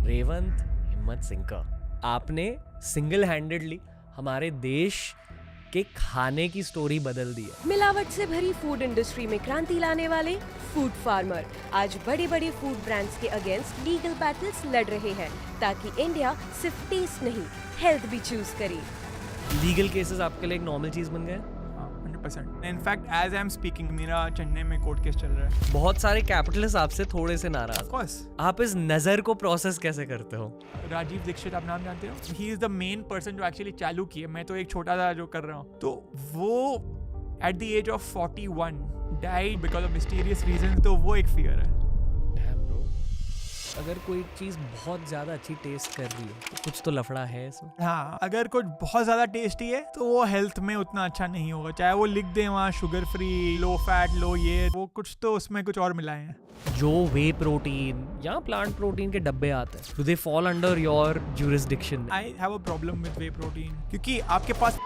रेवंत हिम्मत सिंह का आपने सिंगल हैंडेडली हमारे देश के खाने की स्टोरी बदल दी है। मिलावट से भरी फूड इंडस्ट्री में क्रांति लाने वाले फूड फार्मर आज बड़े बड़े फूड ब्रांड्स के अगेंस्ट लीगल बैटल्स लड़ रहे हैं ताकि इंडिया सिर्फ टेस्ट नहीं हेल्थ भी चूज करे। लीगल केसेस आपके लिए एक नॉर्मल चीज बन गए। 100%। In fact as I am speaking मेरा चेन्नई में कोर्ट केस चल रहा है। बहुत सारे कैपिटलिस्ट आपसे थोड़े से नाराज। Of course. आप इस नजर को प्रोसेस कैसे करते हो? राजीव दीक्षित आप नाम जानते हो? He is the main person जो एक्चुअली चालू किए। मैं तो एक छोटा सा जो कर रहा हूँ। तो वो at the age of 41 died because of mysterious reason. तो वो एक फियर है। Damn bro. अगर कोई चीज बहुत ज्यादा अच्छी टेस्ट कर रही है तो कुछ तो लफड़ा है इसमें। हाँ, अगर कुछ बहुत ज्यादा टेस्टी है तो वो हेल्थ में उतना अच्छा नहीं होगा। चाहे वो लिख दे वहाँ शुगर फ्री, लो फैट, लो ये, वो कुछ तो उसमें कुछ और मिलाए हैं। जो वे प्रोटीन या प्लांट प्रोटीन के डब्बे आते हैं, do they fall under your jurisdiction? I have a problem with way protein क्योंकि आपके पास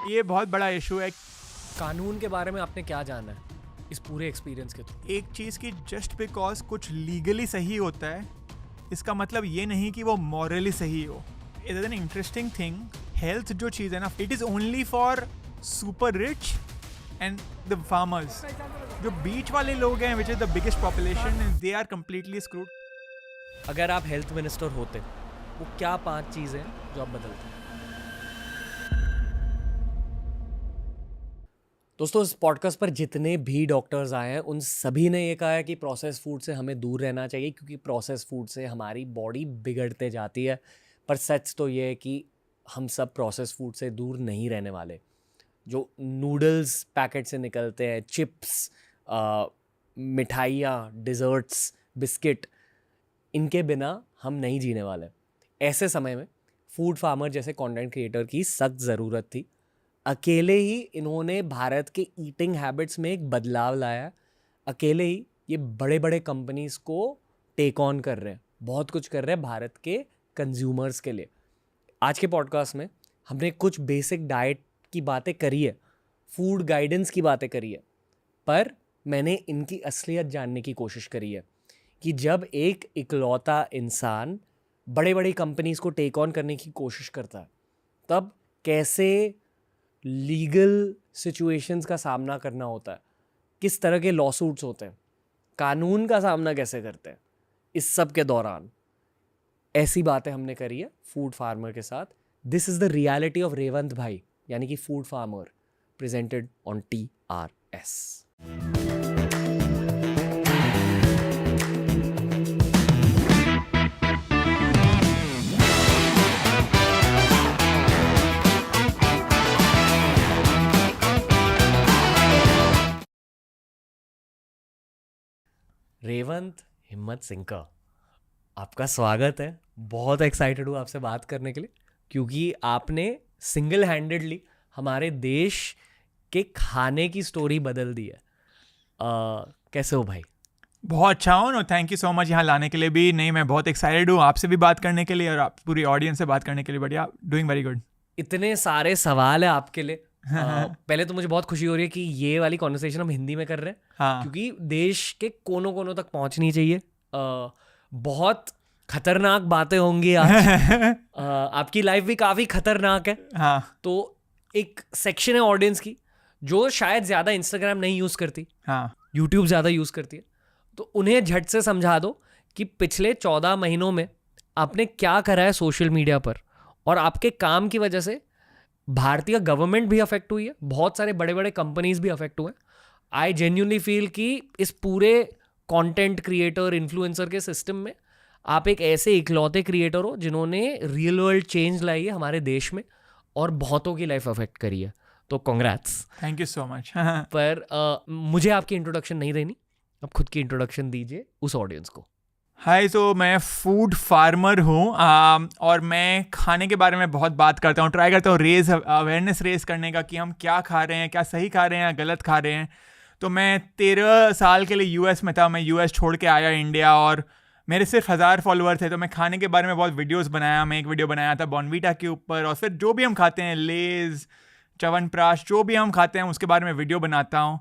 ये बहुत बड़ा इशू है। कानून के बारे में आपने क्या जाना है इस पूरे एक्सपीरियंस के थ्रू? एक चीज की जस्ट बिकॉज कुछ लीगली सही होता है इसका मतलब ये नहीं कि वो मॉरली सही हो। It is an interesting thing. Health जो चीज है ना, it is only for super rich and the farmers. जो बीच वाले लोग हैं which is the biggest population, they are completely screwed. अगर आप हेल्थ मिनिस्टर होते वो क्या 5 चीजें हैं जो आप बदलते? दोस्तों, इस पॉडकास्ट पर जितने भी डॉक्टर्स आए हैं उन सभी ने ये कहा है कि प्रोसेस फूड से हमें दूर रहना चाहिए क्योंकि प्रोसेस फूड से हमारी बॉडी बिगड़ते जाती है। पर सच तो ये है कि हम सब प्रोसेस फूड से दूर नहीं रहने वाले। जो नूडल्स पैकेट से निकलते हैं, चिप्स, मिठाइयाँ, डिज़र्ट्स, बिस्किट, इनके बिना हम नहीं जीने वाले। ऐसे समय में फूड फार्मर जैसे कंटेंट क्रिएटर की सख्त ज़रूरत थी। अकेले ही इन्होंने भारत के ईटिंग हैबिट्स में एक बदलाव लाया। अकेले ही ये बड़े बड़े कंपनीज़ को टेक ऑन कर रहे हैं, बहुत कुछ कर रहे हैं भारत के कंज्यूमर्स के लिए। आज के पॉडकास्ट में हमने कुछ बेसिक डाइट की बातें करी है, फूड गाइडेंस की बातें करी है, पर मैंने इनकी असलियत जानने की कोशिश करी है कि जब एक इकलौता इंसान बड़े बड़े कंपनीज़ को टेक ऑन करने की कोशिश करता है तब कैसे लीगल सिचुएशंस का सामना करना होता है, किस तरह के लॉसूट्स होते हैं, कानून का सामना कैसे करते हैं। इस सब के दौरान ऐसी बातें हमने करी है फूड फार्मर के साथ। This is the reality of Revanth भाई, यानी कि food farmer, presented on TRS। Revanth हिम्मत सिंह का आपका स्वागत है। बहुत एक्साइटेड हूँ आपसे बात करने के लिए क्योंकि आपने सिंगल हैंडेडली हमारे देश के खाने की स्टोरी बदल दी है। कैसे हो भाई? बहुत अच्छा हूँ। No, thank you so much यहाँ लाने के लिए भी। नहीं, मैं बहुत एक्साइटेड हूँ आपसे भी बात करने के लिए और आप पूरी ऑडियंस से बात करने के लिए। बढ़िया, डूइंग वेरी गुड। इतने सारे सवाल है आपके लिए। पहले तो मुझे बहुत खुशी हो रही है कि ये वाली कॉन्वर्सेशन हम हिंदी में कर रहे हैं। हाँ। क्योंकि देश के कोनों कोनों तक पहुंचनी चाहिए। बहुत खतरनाक बातें होंगी आज। आपकी लाइफ भी काफ़ी खतरनाक है। हाँ। तो एक सेक्शन है ऑडियंस की जो शायद ज़्यादा इंस्टाग्राम नहीं यूज़ करती, हाँ। यूट्यूब ज़्यादा यूज़ करती है। तो उन्हें झट से समझा दो कि पिछले 14 महीनों में आपने क्या करा है सोशल मीडिया पर, और आपके काम की वजह से भारतीय गवर्नमेंट भी अफेक्ट हुई है, बहुत सारे बड़े बड़े कंपनीज भी अफेक्ट हुए हैं। आई जेन्युइनली फील कि इस पूरे कंटेंट क्रिएटर इन्फ्लुएंसर के सिस्टम में आप एक ऐसे इकलौते क्रिएटर हो जिन्होंने रियल वर्ल्ड चेंज लाई है हमारे देश में और बहुतों की लाइफ अफेक्ट करी है। तो congrats. Thank you so much. पर मुझे आपकी इंट्रोडक्शन नहीं देनी, आप खुद की इंट्रोडक्शन दीजिए उस ऑडियंस को। हाय, तो मैं फूड फार्मर हूँ और मैं खाने के बारे में बहुत बात करता हूँ, ट्राई करता हूँ अवेयरनेस रेज करने का कि हम क्या खा रहे हैं, क्या सही खा रहे हैं, गलत खा रहे हैं। तो मैं 13 साल के लिए यूएस में था। मैं यूएस छोड़ के आया इंडिया और मेरे सिर्फ 1000 फॉलोअर थे। तो मैं खाने के बारे में बहुत वीडियोस बनाया। मैं एक वीडियो बनाया था बॉर्नवीटा के ऊपर, और फिर जो भी हम खाते हैं, लेज़, च्यवनप्राश, जो भी हम खाते हैं उसके बारे में वीडियो बनाता हूँ।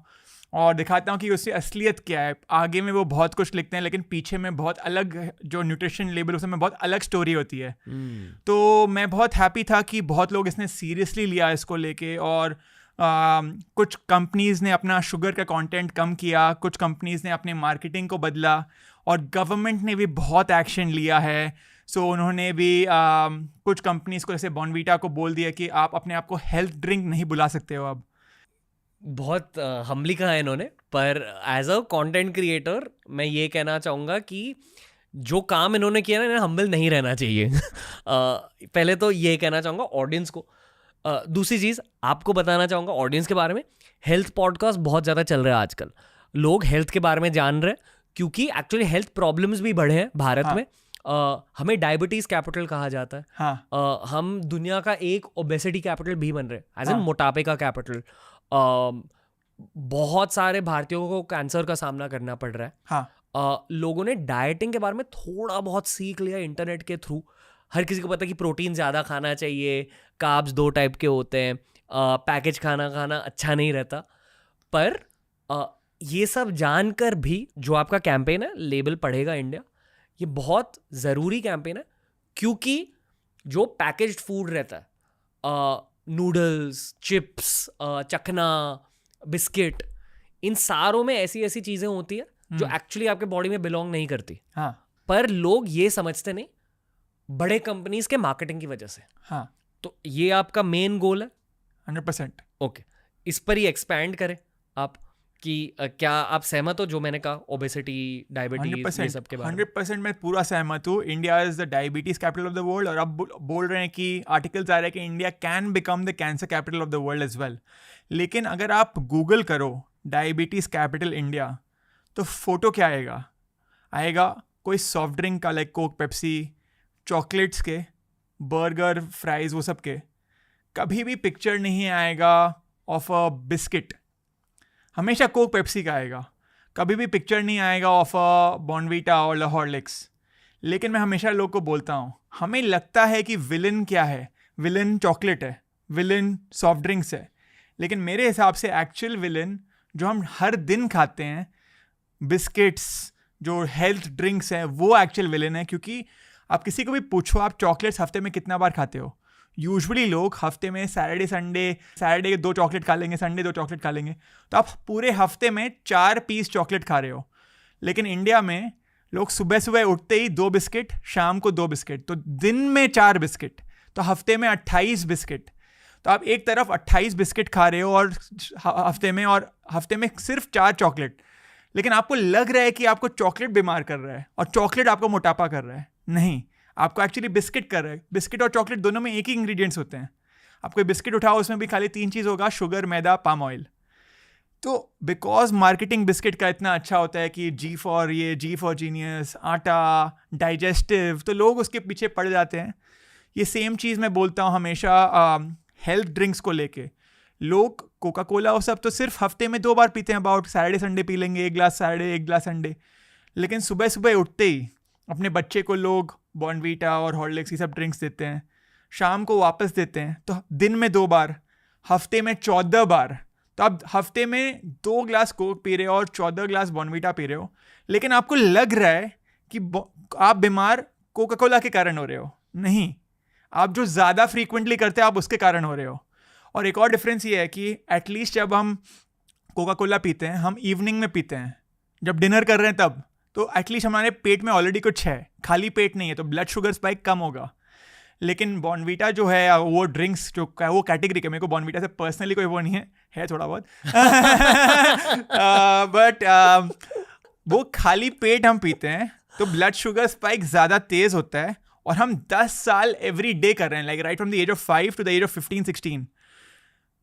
और दिखाता हूँ कि उससे असलियत क्या है। आगे में वो बहुत कुछ लिखते हैं लेकिन पीछे में बहुत अलग जो न्यूट्रिशन लेबल उसमें बहुत अलग स्टोरी होती है। तो मैं बहुत हैप्पी था कि बहुत लोग इसने सीरियसली लिया इसको लेके, और कुछ कंपनीज़ ने अपना शुगर का कंटेंट कम किया, कुछ कंपनीज़ ने अपने मार्केटिंग को बदला, और गवर्नमेंट ने भी बहुत एक्शन लिया है। सो उन्होंने भी कुछ कंपनीज़ को जैसे बॉर्नवीटा को बोल दिया कि आप अपने आप को हेल्थ ड्रिंक नहीं बुला सकते हो अब। बहुत हम्बली कहा है इन्होंने, पर एज अ कंटेंट क्रिएटर मैं ये कहना चाहूँगा कि जो काम इन्होंने किया ना, इन्हें हम्बल नहीं रहना चाहिए। पहले तो ये कहना चाहूँगा ऑडियंस को। दूसरी चीज़ आपको बताना चाहूँगा ऑडियंस के बारे में, हेल्थ पॉडकास्ट बहुत ज़्यादा चल रहा है आजकल। लोग हेल्थ के बारे में जान रहे हैं क्योंकि एक्चुअली हेल्थ प्रॉब्लम्स भी बढ़े हैं भारत में। हमें डायबिटीज़ कैपिटल कहा जाता है। हम दुनिया का एक ओबेसिटी कैपिटल भी बन रहे हैं, एज इन मोटापे का कैपिटल। बहुत सारे भारतीयों को कैंसर का सामना करना पड़ रहा है। लोगों ने डाइटिंग के बारे में थोड़ा बहुत सीख लिया इंटरनेट के थ्रू। हर किसी को पता है कि प्रोटीन ज़्यादा खाना चाहिए, कार्ब्स 2 टाइप के होते हैं, पैकेज खाना अच्छा नहीं रहता। पर ये सब जानकर भी जो आपका कैंपेन है लेबल पढ़ेगा इंडिया, ये बहुत ज़रूरी कैंपेन है, क्योंकि जो पैकेज्ड फूड रहता है, नूडल्स, चिप्स, चखना, बिस्किट, इन सारों में ऐसी ऐसी चीज़ें होती है जो एक्चुअली आपके बॉडी में बिलोंग नहीं करती। पर लोग ये समझते नहीं, बड़े कंपनीज के मार्केटिंग की वजह से। तो ये आपका मेन गोल है 100%। ओके, इस पर ही एक्सपैंड करें आप कि क्या आप सहमत हो जो मैंने कहा, ओबेसिटी, डायबिटीज, ये सब के बारे में? 100% मैं पूरा सहमत हूँ। India is the diabetes capital of the world, और अब बोल रहे हैं कि आर्टिकल्स आ रहे हैं कि India can become the cancer capital of the world as well. लेकिन अगर आप गूगल करो डायबिटीज कैपिटल इंडिया, तो फोटो क्या आएगा कोई सॉफ्ट ड्रिंक का, लाइक कोक, पेप्सी, चॉकलेट्स के, बर्गर, फ्राइज, वो सब के। कभी भी पिक्चर नहीं आएगा ऑफ अ बिस्किट। हमेशा कोक, पेप्सी का आएगा। कभी भी पिक्चर नहीं आएगा ऑफ अ बॉर्नवीटा और हॉर्लिक्स। लेकिन मैं हमेशा लोग को बोलता हूँ, हमें लगता है कि विलन क्या है, विलन चॉकलेट है, विलन सॉफ्ट ड्रिंक्स है। लेकिन मेरे हिसाब से एक्चुअल विलन जो हम हर दिन खाते हैं, बिस्किट्स, जो हेल्थ ड्रिंक्स हैं, वो एक्चुअल विलन है। क्योंकि आप किसी को भी पूछो, आप चॉकलेट्स हफ्ते में कितना बार खाते हो? यूजुअली लोग हफ्ते में सैटरडे 2 चॉकलेट खा लेंगे, संडे 2 चॉकलेट खा लेंगे, तो आप पूरे हफ्ते में 4 पीस चॉकलेट खा रहे हो। लेकिन इंडिया में लोग सुबह सुबह उठते ही 2 बिस्किट, शाम को 2 बिस्किट, तो दिन में 4 बिस्किट, तो हफ्ते में 28 बिस्किट। तो आप एक तरफ 28 बिस्किट खा रहे हो और हफ्ते में सिर्फ 4 चॉकलेट। लेकिन आपको लग रहा है कि आपको चॉकलेट बीमार कर रहा है और चॉकलेट आपको मोटापा कर रहा है। नहीं, आपको एक्चुअली बिस्किट कर रहा है। बिस्किट और चॉकलेट दोनों में एक ही इंग्रेडिएंट्स होते हैं। आप कोई बिस्किट उठाओ, उसमें भी खाली 3 चीज़ होगा, शुगर, मैदा, पाम ऑयल। तो बिकॉज मार्केटिंग बिस्किट का इतना अच्छा होता है कि जी फॉर जीनियस, आटा, डाइजेस्टिव, तो लोग उसके पीछे पड़ जाते हैं। ये सेम चीज़ मैं बोलता हूँ हमेशा हेल्थ ड्रिंक्स को लेके। लोग कोका कोला और सब तो सिर्फ हफ्ते में 2 बार पीते हैं, अबाउट सैटरडे संडे पी लेंगे, 1 ग्लास सैटरडे, 1 ग्लास संडे। लेकिन सुबह सुबह उठते ही अपने बच्चे को लोग बॉर्नवीटा और हॉर्लिक्स ये सब ड्रिंक्स देते हैं, शाम को वापस देते हैं। तो दिन में 2 बार, हफ्ते में 14 बार। तो आप हफ्ते में 2 ग्लास कोक पी रहे हो और 14 ग्लास बॉर्नवीटा पी रहे हो, लेकिन आपको लग रहा है कि आप बीमार कोका कोला के कारण हो रहे हो। नहीं, आप जो ज़्यादा फ्रीक्वेंटली करते हैं आप उसके कारण हो रहे हो। और एक और डिफरेंस ये है कि एटलीस्ट जब हम कोका कोला पीते हैं, हम इवनिंग में पीते हैं, जब डिनर कर रहे हैं तब, तो एटलीस्ट हमारे पेट में ऑलरेडी कुछ है, खाली पेट नहीं है, तो ब्लड शुगर स्पाइक कम होगा। लेकिन बॉर्नवीटा जो है वो ड्रिंक्स जो है वो कैटेगरी के, मेरे को बॉर्नवीटा से पर्सनली कोई वो नहीं है थोड़ा बहुत बट वो खाली पेट हम पीते हैं तो ब्लड शुगर स्पाइक ज़्यादा तेज़ होता है। और हम 10 साल एवरी डे कर रहे हैं, like right from the age of 5 to the age of 15-16।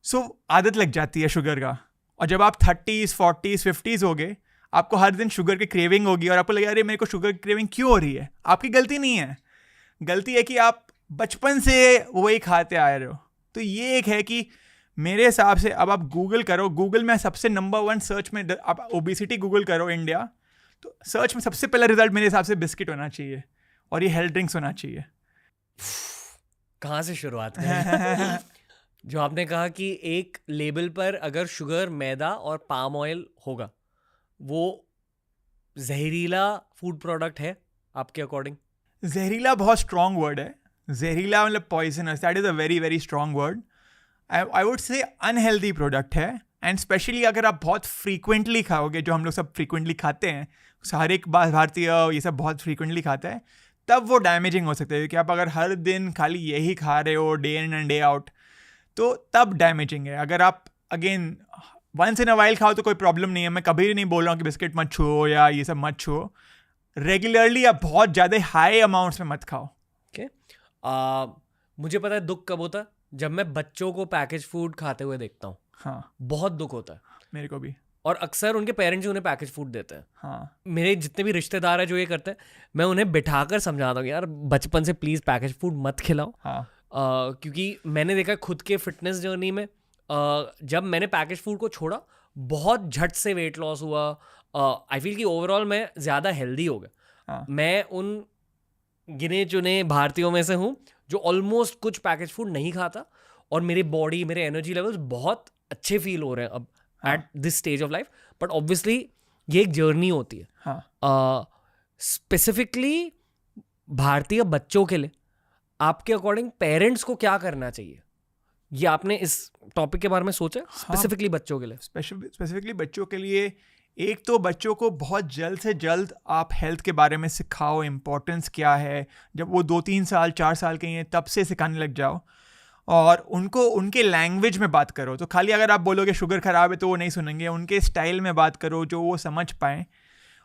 So आदत लग जाती है शुगर का। और जब आप 30s, 40s, 50s हो गए, आपको हर दिन शुगर की क्रेविंग होगी और आपको लगेगा अरे मेरे को शुगर की क्रेविंग क्यों हो रही है। आपकी गलती नहीं है, गलती है कि आप बचपन से वही खाते आ रहे हो। तो ये एक है कि मेरे हिसाब से अब आप गूगल करो, गूगल में सबसे नंबर 1 सर्च में आप ओबेसिटी गूगल करो इंडिया, तो सर्च में सबसे पहला रिजल्ट मेरे हिसाब से बिस्किट होना चाहिए और ये हेल्थ ड्रिंक्स होना चाहिए। कहाँ से शुरुआत करें? जो आपने कहा कि एक लेबल पर अगर शुगर, मैदा और पाम ऑयल होगा, वो जहरीला फूड प्रोडक्ट है आपके अकॉर्डिंग? जहरीला बहुत स्ट्रॉन्ग वर्ड है. जहरीला मतलब poisonous, that is a very very strong word. I would say unhealthy product है. एंड स्पेशली अगर आप बहुत फ्रीक्वेंटली खाओगे, जो हम लोग सब फ्रीक्वेंटली खाते हैं, हर एक भारतीय ये सब बहुत फ्रीक्वेंटली खाता है, तब वो डैमेजिंग हो सकता है. क्योंकि आप अगर हर दिन खाली यही खा रहे हो day in and day out, तो तब डैमेजिंग है. अगर आप again once in a while खाओ तो कोई प्रॉब्लम नहीं है. मैं कभी भी नहीं बोल रहा हूँ कि बिस्किट मत छुओ या ये सब मत छुओ. रेगुलरली आप बहुत ज़्यादा हाई अमाउंट्स में मत खाओ. ओके. मुझे पता है दुख कब होता है, जब मैं बच्चों को पैकेज फूड खाते हुए देखता हूँ. हाँ, बहुत दुख होता है. मेरे को भी. और अक्सर उनके पेरेंट्स उन्हें पैकेज फूड देते हैं. हाँ, मेरे जितने भी रिश्तेदार हैं जो ये करते हैं, मैं उन्हें बिठाकर समझाता हूँ, यार बचपन से प्लीज़ पैकेज फूड मत खिलाओ. हाँ, क्योंकि मैंने देखा खुद के फिटनेस जर्नी में, जब मैंने पैकेज फूड को छोड़ा, बहुत झट से वेट लॉस हुआ. आई फील कि ओवरऑल मैं ज़्यादा हेल्दी हो गया. हाँ. मैं उन गिने चुने भारतीयों में से हूँ जो ऑलमोस्ट कुछ पैकेज फूड नहीं खाता, और मेरी बॉडी, मेरे एनर्जी लेवल्स बहुत अच्छे फील हो रहे हैं अब at this stage of life. But obviously ये एक जर्नी होती है. हाँ. स्पेसिफिकली भारतीय बच्चों के लिए आपके अकॉर्डिंग पेरेंट्स को क्या करना चाहिए? ये आपने इस टॉपिक के बारे में सोचा स्पेसिफिकली बच्चों के लिए? स्पेसिफिकली बच्चों के लिए, एक तो बच्चों को बहुत जल्द से जल्द आप हेल्थ के बारे में सिखाओ, इम्पोर्टेंस क्या है. जब वो 2-3 साल 4 साल के हैं तब से सिखाने लग जाओ, और उनको उनके लैंग्वेज में बात करो. तो खाली अगर आप बोलोगे शुगर ख़राब है तो वो नहीं सुनेंगे. उनके स्टाइल में बात करो जो वो समझ पाएँ.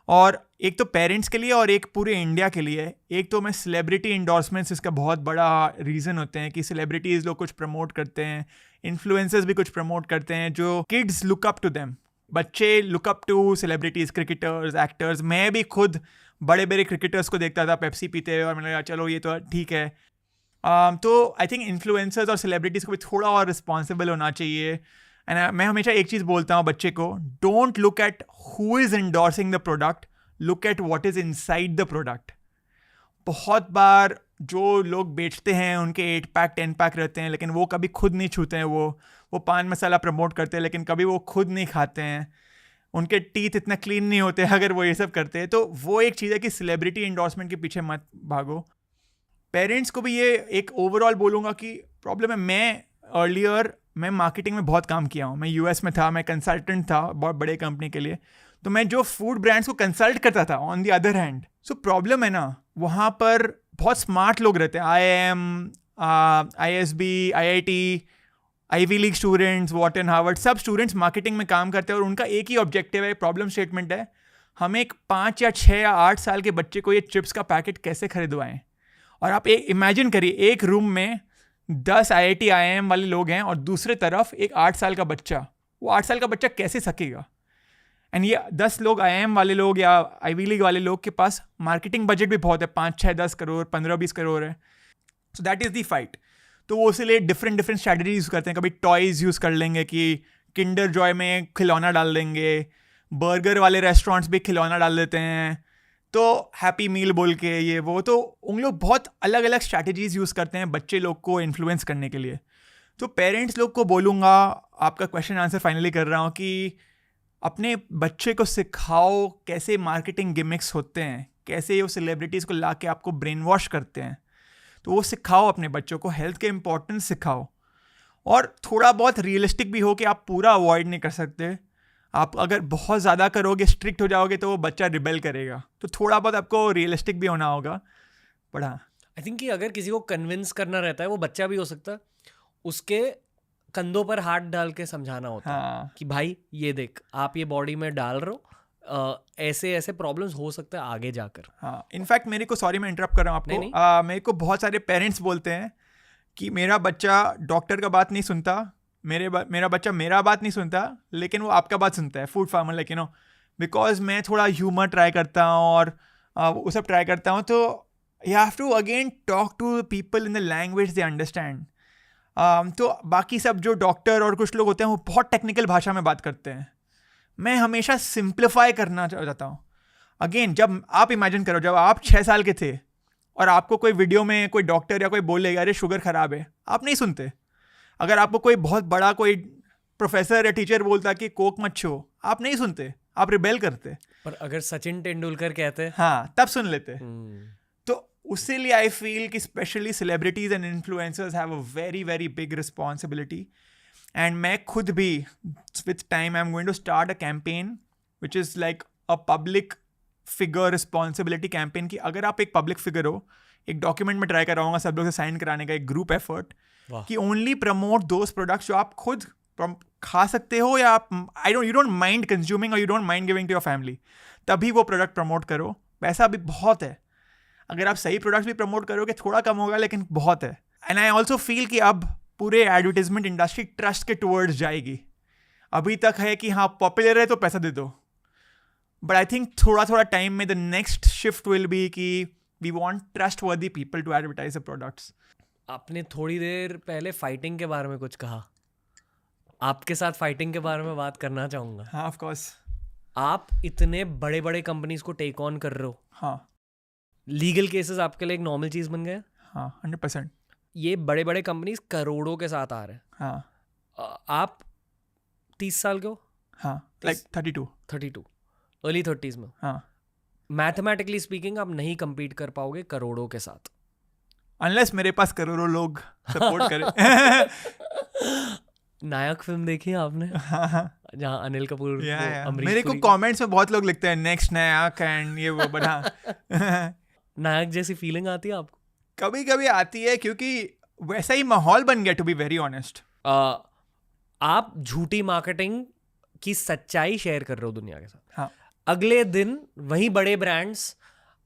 और एक तो पेरेंट्स के लिए और एक पूरे इंडिया के लिए, एक तो मैं सेलिब्रिटी इंडोर्समेंट्स, इसका बहुत बड़ा रीज़न होते हैं कि सेलिब्रिटीज़ लोग कुछ प्रमोट करते हैं, इन्फ्लुएंसर्स भी कुछ प्रमोट करते हैं, जो kids look up to them. बच्चे look up to celebrities, cricketers, actors. मैं भी खुद बड़े बड़े क्रिकेटर्स को देखता था पेप्सी पीते हुए, और मैंने कहा चलो ये तो ठीक है. तो आई थिंक इन्फ्लुएंसर्स और सेलिब्रिटीज़ को भी थोड़ा और रिस्पॉन्सिबल होना चाहिए. एंड मैं हमेशा एक चीज़ बोलता हूँ बच्चे को, don't look eight who is endorsing the product, look at what is inside the product. बहुत बार जो लोग बेचते हैं उनके 8 पैक 10 पैक रहते हैं, लेकिन वो कभी खुद नहीं छूते हैं. वो पान मसाला प्रमोट करते हैं, लेकिन कभी वो खुद नहीं खाते हैं. उनके टीथ इतना क्लीन नहीं होते अगर वो ये सब करते हैं. तो वो एक चीज़ है कि सेलिब्रिटी इंडोर्समेंट के पीछे मत भागो. पेरेंट्स को भी ये एक ओवरऑल बोलूँगा कि प्रॉब्लम है. मैं मार्केटिंग में बहुत काम किया हूँ. मैं यूएस में था, मैं कंसल्टेंट था बहुत बड़े कंपनी के लिए. तो मैं जो फूड ब्रांड्स को कंसल्ट करता था on the other hand. So problem है ना, वहाँ पर बहुत स्मार्ट लोग रहते हैं. IIM, ISB, IIT, Ivy league students, Wharton, Harvard, सब स्टूडेंट्स मार्केटिंग में काम करते हैं. और उनका एक ही ऑब्जेक्टिव है, प्रॉब्लम स्टेटमेंट है, हम एक 5 या 6 या 8 साल के बच्चे को ये चिप्स का पैकेट कैसे खरीदवाएं. और आप इमेजिन करिए, एक रूम में 10 IIT IIM वाले लोग हैं और दूसरे तरफ एक 8 साल का बच्चा. वो 8 साल का बच्चा कैसे सकेगा? एंड ये 10 लोग IIM वाले लोग या आईवी लीग वाले लोग के पास मार्केटिंग बजट भी बहुत है, 5, 6, 10 करोड़, 15, 20 करोड़ है. सो दैट इज़ दी फाइट. तो वो उसके लिए डिफरेंट स्ट्रैटेजीज यूज़ करते हैं. कभी टॉयज़ यूज़ कर लेंगे कि किंडर जॉय में खिलौना डाल देंगे. बर्गर वाले रेस्टोरेंट्स भी खिलौना डाल देते हैं. तो हैप्पी मील बोल के ये वो, तो उन लोग बहुत अलग अलग स्ट्रैटेजीज यूज़ करते हैं बच्चे लोग को इन्फ्लुएंस करने के लिए. तो पेरेंट्स लोग को बोलूँगा, आपका क्वेश्चन आंसर फाइनली कर रहा हूँ, कि अपने बच्चे को सिखाओ कैसे मार्केटिंग गिमिक्स होते हैं, कैसे वो सेलिब्रिटीज़ को ला के आपको ब्रेन वॉश करते हैं. तो वो सिखाओ अपने बच्चों को, हेल्थ के इंपॉर्टेंस सिखाओ. और थोड़ा बहुत रियलिस्टिक भी हो कि आप पूरा अवॉइड नहीं कर सकते. आप अगर बहुत ज़्यादा करोगे, स्ट्रिक्ट हो जाओगे, तो वो बच्चा रिबेल करेगा. तो थोड़ा बहुत आपको रियलिस्टिक भी होना होगा. बट हाँ, आई थिंक कि अगर किसी को कन्विंस करना रहता है, वो बच्चा भी हो सकता है, उसके कंधों पर हाथ डाल के समझाना होता है कि भाई ये देख, आप ये बॉडी में डाल रहे हो, ऐसे ऐसे प्रॉब्लम्स हो सकते हैं आगे जाकर. हाँ, इनफैक्ट मेरे को, सॉरी मैं इंटरप्ट कर रहा हूँ आपको, मेरे को बहुत सारे पेरेंट्स बोलते हैं कि मेरा बच्चा डॉक्टर का बात नहीं सुनता, मेरा बच्चा मेरा बात नहीं सुनता, लेकिन वो आपका बात सुनता है, food farmer, like you no, because मैं थोड़ा ह्यूमर ट्राई करता हूँ और वो सब ट्राई करता हूँ. तो you have to again talk to people in the language they understand. तो बाकी सब जो डॉक्टर और कुछ लोग होते हैं वो बहुत टेक्निकल भाषा में बात करते हैं. मैं हमेशा सिंप्लीफाई करना चाहता हूँ. अगेन, जब आप इमेजिन करो, जब आप 6 साल के थे और आपको कोई वीडियो में कोई डॉक्टर या कोई बोलेगा अरे शुगर ख़राब है, आप नहीं सुनते. अगर आपको कोई बहुत बड़ा कोई प्रोफेसर या टीचर बोलता कि कोक मत छो, आप नहीं सुनते, आप रिबेल करते। पर अगर सचिन तेंदुलकर कहते हाँ, तब सुन लेते। तो उससे लिए आई फील कि specially celebrities and influencers have a very very big responsibility. And मैं खुद भी with time I am going to start a campaign which is like a public figure responsibility campaign, कि अगर आप एक पब्लिक फिगर हो, एक डॉक्यूमेंट में ट्राई कराऊंगा सब लोग से साइन कराने का, एक ग्रुप एफर्ट, कि ओनली प्रमोट दोज प्रोडक्ट्स जो आप खुद खा सकते हो या आप यू डोंट माइंड कंज्यूमिंग और you don't mind giving to your family, तभी वो प्रोडक्ट प्रमोट करो। पैसा भी बहुत है, अगर आप सही प्रोडक्ट्स भी प्रमोट करोगे थोड़ा कम होगा, लेकिन बहुत है। एंड आई ऑल्सो फील कि अब पूरे एडवर्टीजमेंट इंडस्ट्री ट्रस्ट के टुवर्ड्स जाएगी। अभी तक है कि हाँ पॉपुलर है तो पैसा दे दो, बट आई थिंक थोड़ा टाइम में the next shift will be कि we want trustworthy people to advertise the products. आपने थोड़ी देर पहले फाइटिंग के बारे में कुछ कहा, आपके साथ फाइटिंग के बारे में बात करना चाहूँगा। हाँ ऑफ कोर्स। आप इतने बड़े बड़े कंपनीज को टेक ऑन कर रहे हो, हाँ, लीगल केसेस आपके लिए एक नॉर्मल चीज़ बन गया। हाँ 100%। ये बड़े बड़े कंपनीज करोड़ों के साथ आ रहे हैं। हाँ आप 30 साल के हो, हाँ, लाइक 32 अर्ली 30s में। हाँ, मैथमेटिकली स्पीकिंग आप नहीं compete कर पाओगे करोड़ों के साथ, अनलेस मेरे पास करोड़ों लोग सपोर्ट करें। नायक फिल्म देखी है आपने? हाँ, जहाँ अनिल कपूर को अमरीश मेरे को पुरी- कमेंट्स में बहुत लोग लिखते हैं नेक्स्ट नायक एंड ये वो, बट हाँ नायक जैसी फीलिंग आती है आपको? कभी कभी आती है, क्योंकि वैसा ही माहौल बन गया, टू बी वेरी ऑनेस्ट। आप झूठी मार्केटिंग की सच्चाई शेयर कर रहे हो दुनिया के साथ। हाँ, अगले दिन वही बड़े ब्रांड्स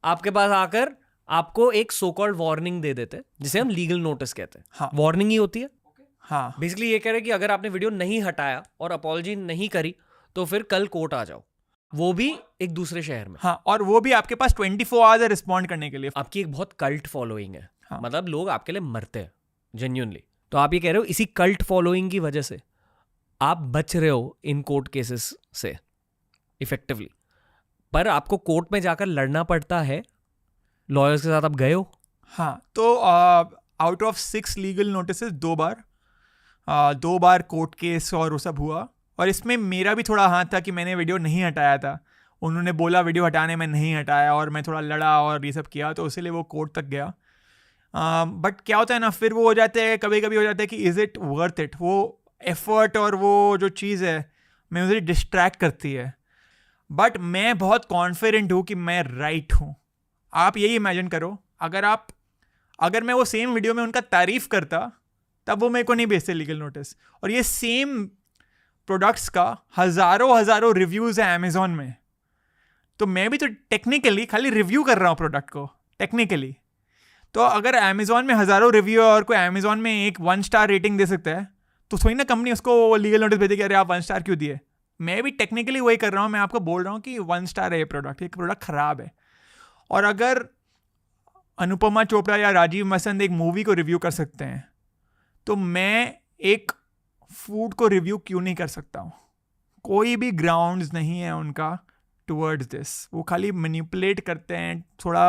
आपके पास आकर आपको एक सो कॉल्ड वार्निंग दे देते हैं, जिसे हम लीगल नोटिस कहते हैं। हाँ। वार्निंग ही होती है। हाँ, बेसिकली ये कह रहे हैं कि अगर आपने वीडियो नहीं हटाया और अपॉलजी नहीं करी तो फिर कल कोर्ट आ जाओ, वो भी एक दूसरे शहर में। हाँ, और वो भी आपके पास 24 आवर्स है रिस्पॉन्ड करने के लिए। आपकी एक बहुत कल्ट फॉलोइंग है। हाँ। मतलब लोग आपके लिए मरते हैं जेन्युइनली। तो आप ये कह रहे हो इसी कल्ट फॉलोइंग की वजह से आप बच रहे हो इन कोर्ट केसेस से इफेक्टिवली, पर आपको कोर्ट में जाकर लड़ना पड़ता है। लॉयर्स के साथ आप गए हो? हाँ, तो out of 6 legal notice 2 bar court case और वो सब हुआ, और इसमें मेरा भी थोड़ा हाथ था कि मैंने वीडियो नहीं हटाया था। उन्होंने बोला वीडियो हटाने में नहीं हटाया, और मैं थोड़ा लड़ा और ये सब किया, तो इसीलिए वो कोर्ट तक गया। बट क्या होता है ना, फिर वो हो जाते हैं, कभी कभी हो जाता है कि इज़ इट वर्थ इट, वो एफर्ट और वो जो चीज़ है मैं मुझे डिस्ट्रैक्ट करती है। बट मैं बहुत कॉन्फिडेंट हूँ कि मैं राइट हूँ। आप यही इमेजिन करो, अगर मैं वो सेम वीडियो में उनका तारीफ़ करता, तब वो मेरे को नहीं भेजते लीगल नोटिस। और ये सेम प्रोडक्ट्स का हज़ारों रिव्यूज़ है अमेज़ॉन में, तो मैं भी तो टेक्निकली खाली रिव्यू कर रहा हूँ प्रोडक्ट को टेक्निकली। तो अगर अमेज़ॉन में हज़ारों रिव्यू है और कोई अमेज़ॉन में एक 1 स्टार रेटिंग दे सकता है, तो थोड़ी ना कंपनी उसको लीगल नोटिस भेजेगी, अरे आप 1 स्टार क्यों दिए। मैं भी टेक्निकली वही कर रहा हूँ, मैं आपको बोल रहा हूँ कि 1 स्टार है ये प्रोडक्ट ख़राब है। और अगर अनुपमा चोपड़ा या राजीव मसंद एक मूवी को रिव्यू कर सकते हैं, तो मैं एक फूड को रिव्यू क्यों नहीं कर सकता हूँ? कोई भी ग्राउंड्स नहीं है उनका टुवर्ड्स दिस। वो खाली मैनिपुलेट करते हैं, थोड़ा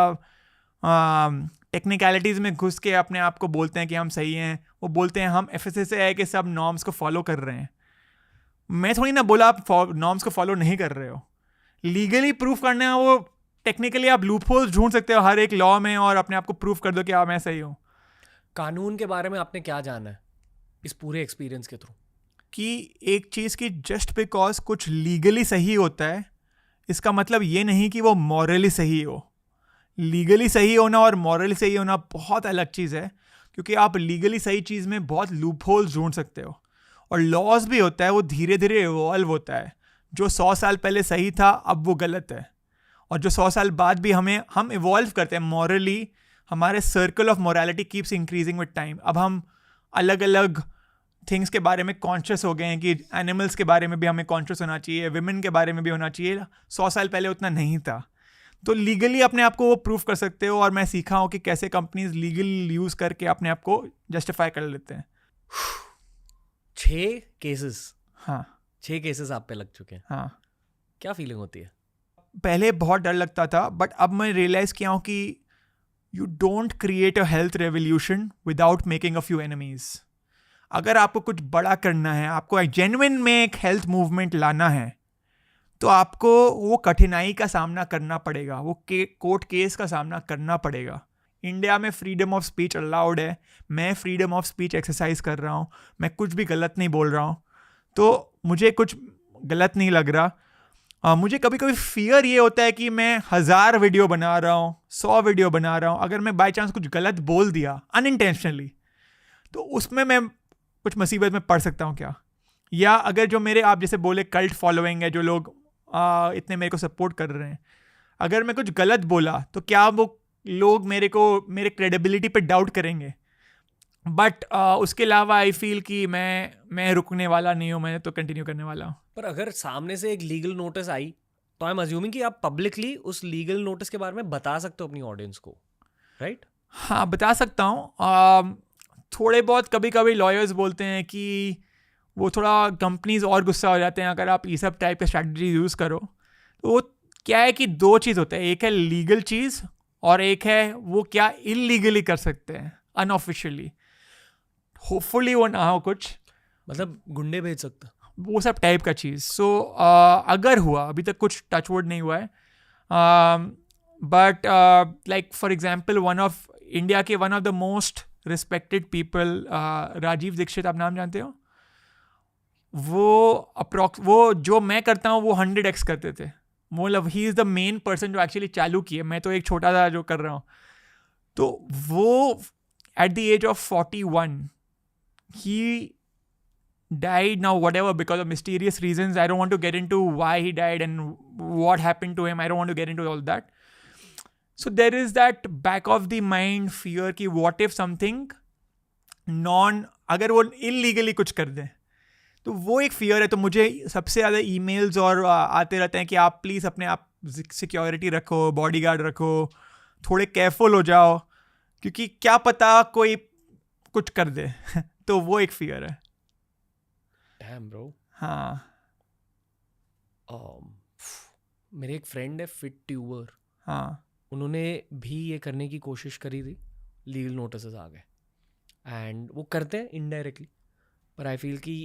टेक्निकलिटीज़ में घुस के अपने आप को बोलते हैं कि हम सही हैं। वो बोलते हैं हम FSSAI है कि सब नॉर्म्स को फॉलो कर रहे हैं। मैं थोड़ी ना बोला आप नॉर्म्स को फॉलो नहीं कर रहे हो। लीगली प्रूफ करना है, वो टेक्निकली आप लूप होल्स ढूंढ सकते हो हर एक लॉ में और अपने आप को प्रूफ कर दो कि हाँ मैं सही हूँ। कानून के बारे में आपने क्या जाना है इस पूरे एक्सपीरियंस के थ्रू? कि एक चीज़ की जस्ट बिकॉज कुछ लीगली सही होता है, इसका मतलब ये नहीं कि वो मॉरली सही हो। लीगली सही होना और मॉरली सही होना बहुत अलग चीज़ है, क्योंकि आप लीगली सही चीज़ में बहुत लूप होल्स ढूंढ सकते हो। और लॉज भी होता है, वो धीरे धीरे इवॉल्व होता है। जो 100 साल पहले सही था अब वो गलत है, और जो 100 साल बाद भी हम इवॉल्व करते हैं मॉरली। हमारे circle of morality keeps increasing with time. अब हम अलग अलग थिंग्स के बारे में कॉन्शियस हो गए हैं कि एनिमल्स के बारे में भी हमें कॉन्शियस होना चाहिए, विमेन के बारे में भी होना चाहिए। 100 साल पहले उतना नहीं था। तो लीगली अपने आप को वो प्रूफ कर सकते हो, और मैं सीखा हूँ कि कैसे कंपनीज लीगल यूज़ करके अपने आप को जस्टिफाई कर लेते हैं। 6 केसेस? हाँ, 6 केसेस आप पे लग चुके हैं। हाँ। क्या फीलिंग होती है? पहले बहुत डर लगता था, बट अब मैं रियलाइज़ किया हूँ कि you don't create a health revolution without making a few enemies. अगर आपको कुछ बड़ा करना है, आपको एक जेन्युइन में एक हेल्थ मूवमेंट लाना है, तो आपको वो कठिनाई का सामना करना पड़ेगा, वो कोर्ट केस का सामना करना पड़ेगा. इंडिया में फ्रीडम ऑफ स्पीच अलाउड है. मैं फ्रीडम ऑफ स्पीच एक्सरसाइज कर रहा हूँ. मैं कुछ भी गलत नहीं बोल रहा हूँ, तो मुझे कुछ गलत नहीं लग रहा. मुझे कभी कभी फियर ये होता है कि मैं 1000 वीडियो बना रहा हूँ, 100 वीडियो बना रहा हूँ, अगर मैं बाई चांस कुछ गलत बोल दिया अनइंटेंशनली, तो उसमें मैं कुछ मुसीबत में पड़ सकता हूँ क्या? या अगर जो मेरे, आप जैसे बोले, कल्ट फॉलोइंग है, जो लोग इतने मेरे को सपोर्ट कर रहे हैं, अगर मैं कुछ गलत बोला तो क्या वो लोग मेरे क्रेडिबिलिटी पे डाउट करेंगे? बट उसके अलावा आई फील कि मैं रुकने वाला नहीं हूँ, मैं तो कंटिन्यू करने वाला हूँ. पर अगर सामने से एक लीगल नोटिस आई तो आई एम अज्यूमिंग कि आप पब्लिकली उस लीगल नोटिस के बारे में बता सकते हो अपनी ऑडियंस को, राइट? हाँ, बता सकता हूँ. थोड़े बहुत कभी कभी लॉयर्स बोलते हैं कि वो थोड़ा कंपनीज और गुस्सा हो जाते हैं अगर आप ये सब टाइप के स्ट्रैटेजी यूज़ करो. तो वो क्या है कि 2 चीज़ होता है, एक है लीगल चीज़ और एक है वो क्या इलीगली कर सकते हैं अनऑफिशियली. होपफुली वो ना हो कुछ, मतलब गुंडे भेज सकते, वो सब टाइप का चीज़. सो अगर हुआ, अभी तक कुछ टचवुड नहीं हुआ है, but like for example one of the most respected people, Rajiv Dixit, आप नाम जानते हो? वो जो मैं करता हूँ वो 100x करते थे. मतलब he is the main person जो एक्चुअली चालू किए, मैं तो एक छोटा सा जो कर रहा हूँ. तो वो at the age of 41 he died now, whatever, because of mysterious reasons. I don't want to get into why he died and what happened to him. I don't want to get into all that. So there is that back of the mind fear कि what if something अगर वो illegally कुछ कर दें, तो वो एक fear है. तो मुझे सबसे ज़्यादा emails और आते रहते हैं कि आप प्लीज़ अपने आप सिक्योरिटी रखो, बॉडीगार्ड रखो, थोड़े केयरफुल हो जाओ, क्योंकि क्या पता कोई कुछ कर दे. तो वो एक फियर है. Damn bro. हाँ. मेरे एक फ्रेंड है फिट ट्यूबर. हाँ. उन्होंने भी ये करने की कोशिश करी थी, लीगल नोटिस आ गए, एंड वो करते हैं इनडायरेक्टली. पर आई फील कि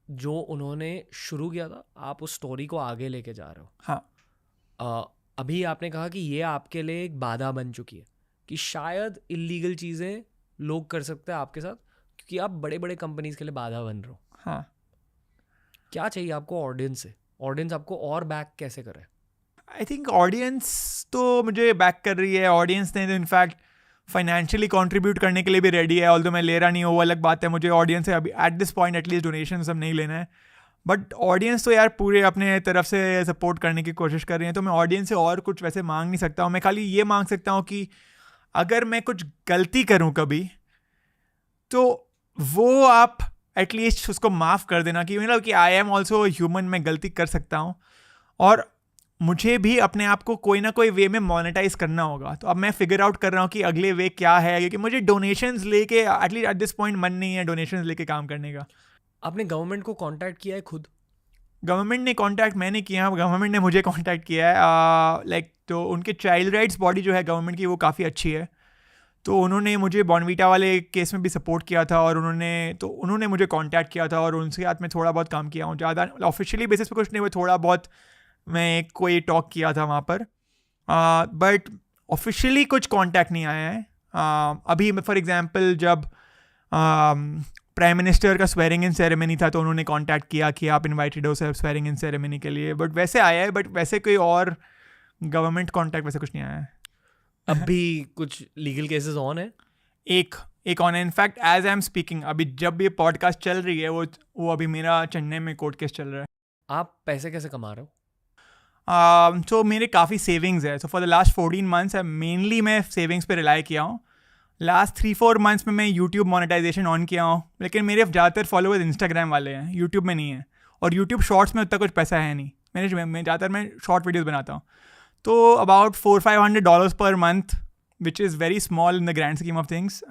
जो उन्होंने शुरू किया था, आप उस स्टोरी को आगे लेके जा रहे हो. हाँ. अभी आपने कहा कि ये आपके लिए एक बाधा बन चुकी है कि शायद इलीगल चीज़ें लोग कर सकते हैं आपके साथ, क्योंकि आप बड़े बड़े कंपनीज के लिए बाधा बन रहे हो. हाँ. क्या चाहिए आपको ऑडियंस से? ऑडियंस आपको और बैक कैसे करे? आई थिंक ऑडियंस तो मुझे बैक कर रही है. ऑडियंस ने तो इनफैक्ट फाइनेंशियली कंट्रीब्यूट करने के लिए भी रेडी है, ऑल्दो मैं ले रहा नहीं हूँ, वो अलग बात है. मुझे ऑडियंस से अभी at this point at least donation सब नहीं लेना है. बट ऑडियंस तो यार पूरे अपने तरफ से सपोर्ट करने की कोशिश कर रही है, तो मैं ऑडियंस से और कुछ वैसे मांग नहीं सकता हूँ. मैं खाली ये मांग सकता हूँ कि अगर मैं कुछ गलती करूँ कभी, तो वो आप एटलीस्ट उसको माफ़ कर देना कि मतलब कि आई एम ऑल्सो ह्यूमन, मैं गलती कर सकता हूँ और मुझे भी अपने आप को कोई ना कोई वे में मोनेटाइज करना होगा. तो अब मैं फिगर आउट कर रहा हूँ कि अगले वे क्या है, क्योंकि मुझे डोनेशंस लेके एटलीस्ट एट दिस पॉइंट मन नहीं है डोनेशंस लेके काम करने का. आपने गवर्नमेंट को कांटेक्ट किया है खुद? गवर्नमेंट ने कांटेक्ट मैंने किया, गवर्नमेंट ने मुझे कांटेक्ट किया है. लाइक तो उनके चाइल्ड राइट्स बॉडी जो है गवर्नमेंट की, वो काफ़ी अच्छी है. तो उन्होंने मुझे बॉर्नवीटा वाले केस में भी सपोर्ट किया था और उन्होंने मुझे कांटेक्ट किया था और उनके साथ में थोड़ा बहुत काम किया हूँ. ज़्यादा ऑफिशियली बेसिस पे कुछ नहीं हुआ, थोड़ा बहुत मैं कोई टॉक किया था वहाँ पर, बट ऑफिशियली कुछ कांटेक्ट नहीं आया है. अभी फॉर एग्जांपल जब प्राइम मिनिस्टर का स्वेरिंग इन सेरेमनी था तो उन्होंने कांटेक्ट किया कि आप इनवाइटेड हो सर स्वेरिंग इन सेरेमनी के लिए, बट वैसे आया है, बट वैसे कोई और गवर्नमेंट कांटेक्ट वैसे कुछ नहीं आया है. अभी कुछ लीगल केसेस ऑन है? एक ऑन है. In fact as I am speaking, अभी जब ये पॉडकास्ट चल रही है वो अभी मेरा चेन्नई में कोर्ट केस चल रहा है. आप पैसे कैसे कमा रहे हो? तो मेरे काफ़ी सेविंग्स है. So for the last 14 months mainly मैं सेविंग्स पे रिलाई किया हूँ. लास्ट 3-4 मंथ्स में मैं यूट्यूब मोनेटाइजेशन ऑन किया हूँ, लेकिन मेरे ज़्यादातर फॉलोअर्स इंस्टाग्राम वाले हैं, यूट्यूब में नहीं है. और यूट्यूब शॉर्ट्स में उतना कुछ पैसा है नहीं. मैं ज़्यादातर शॉर्ट वीडियोज़ बनाता हूँ. तो about $400-500 per month, which is very small in the grand scheme of things,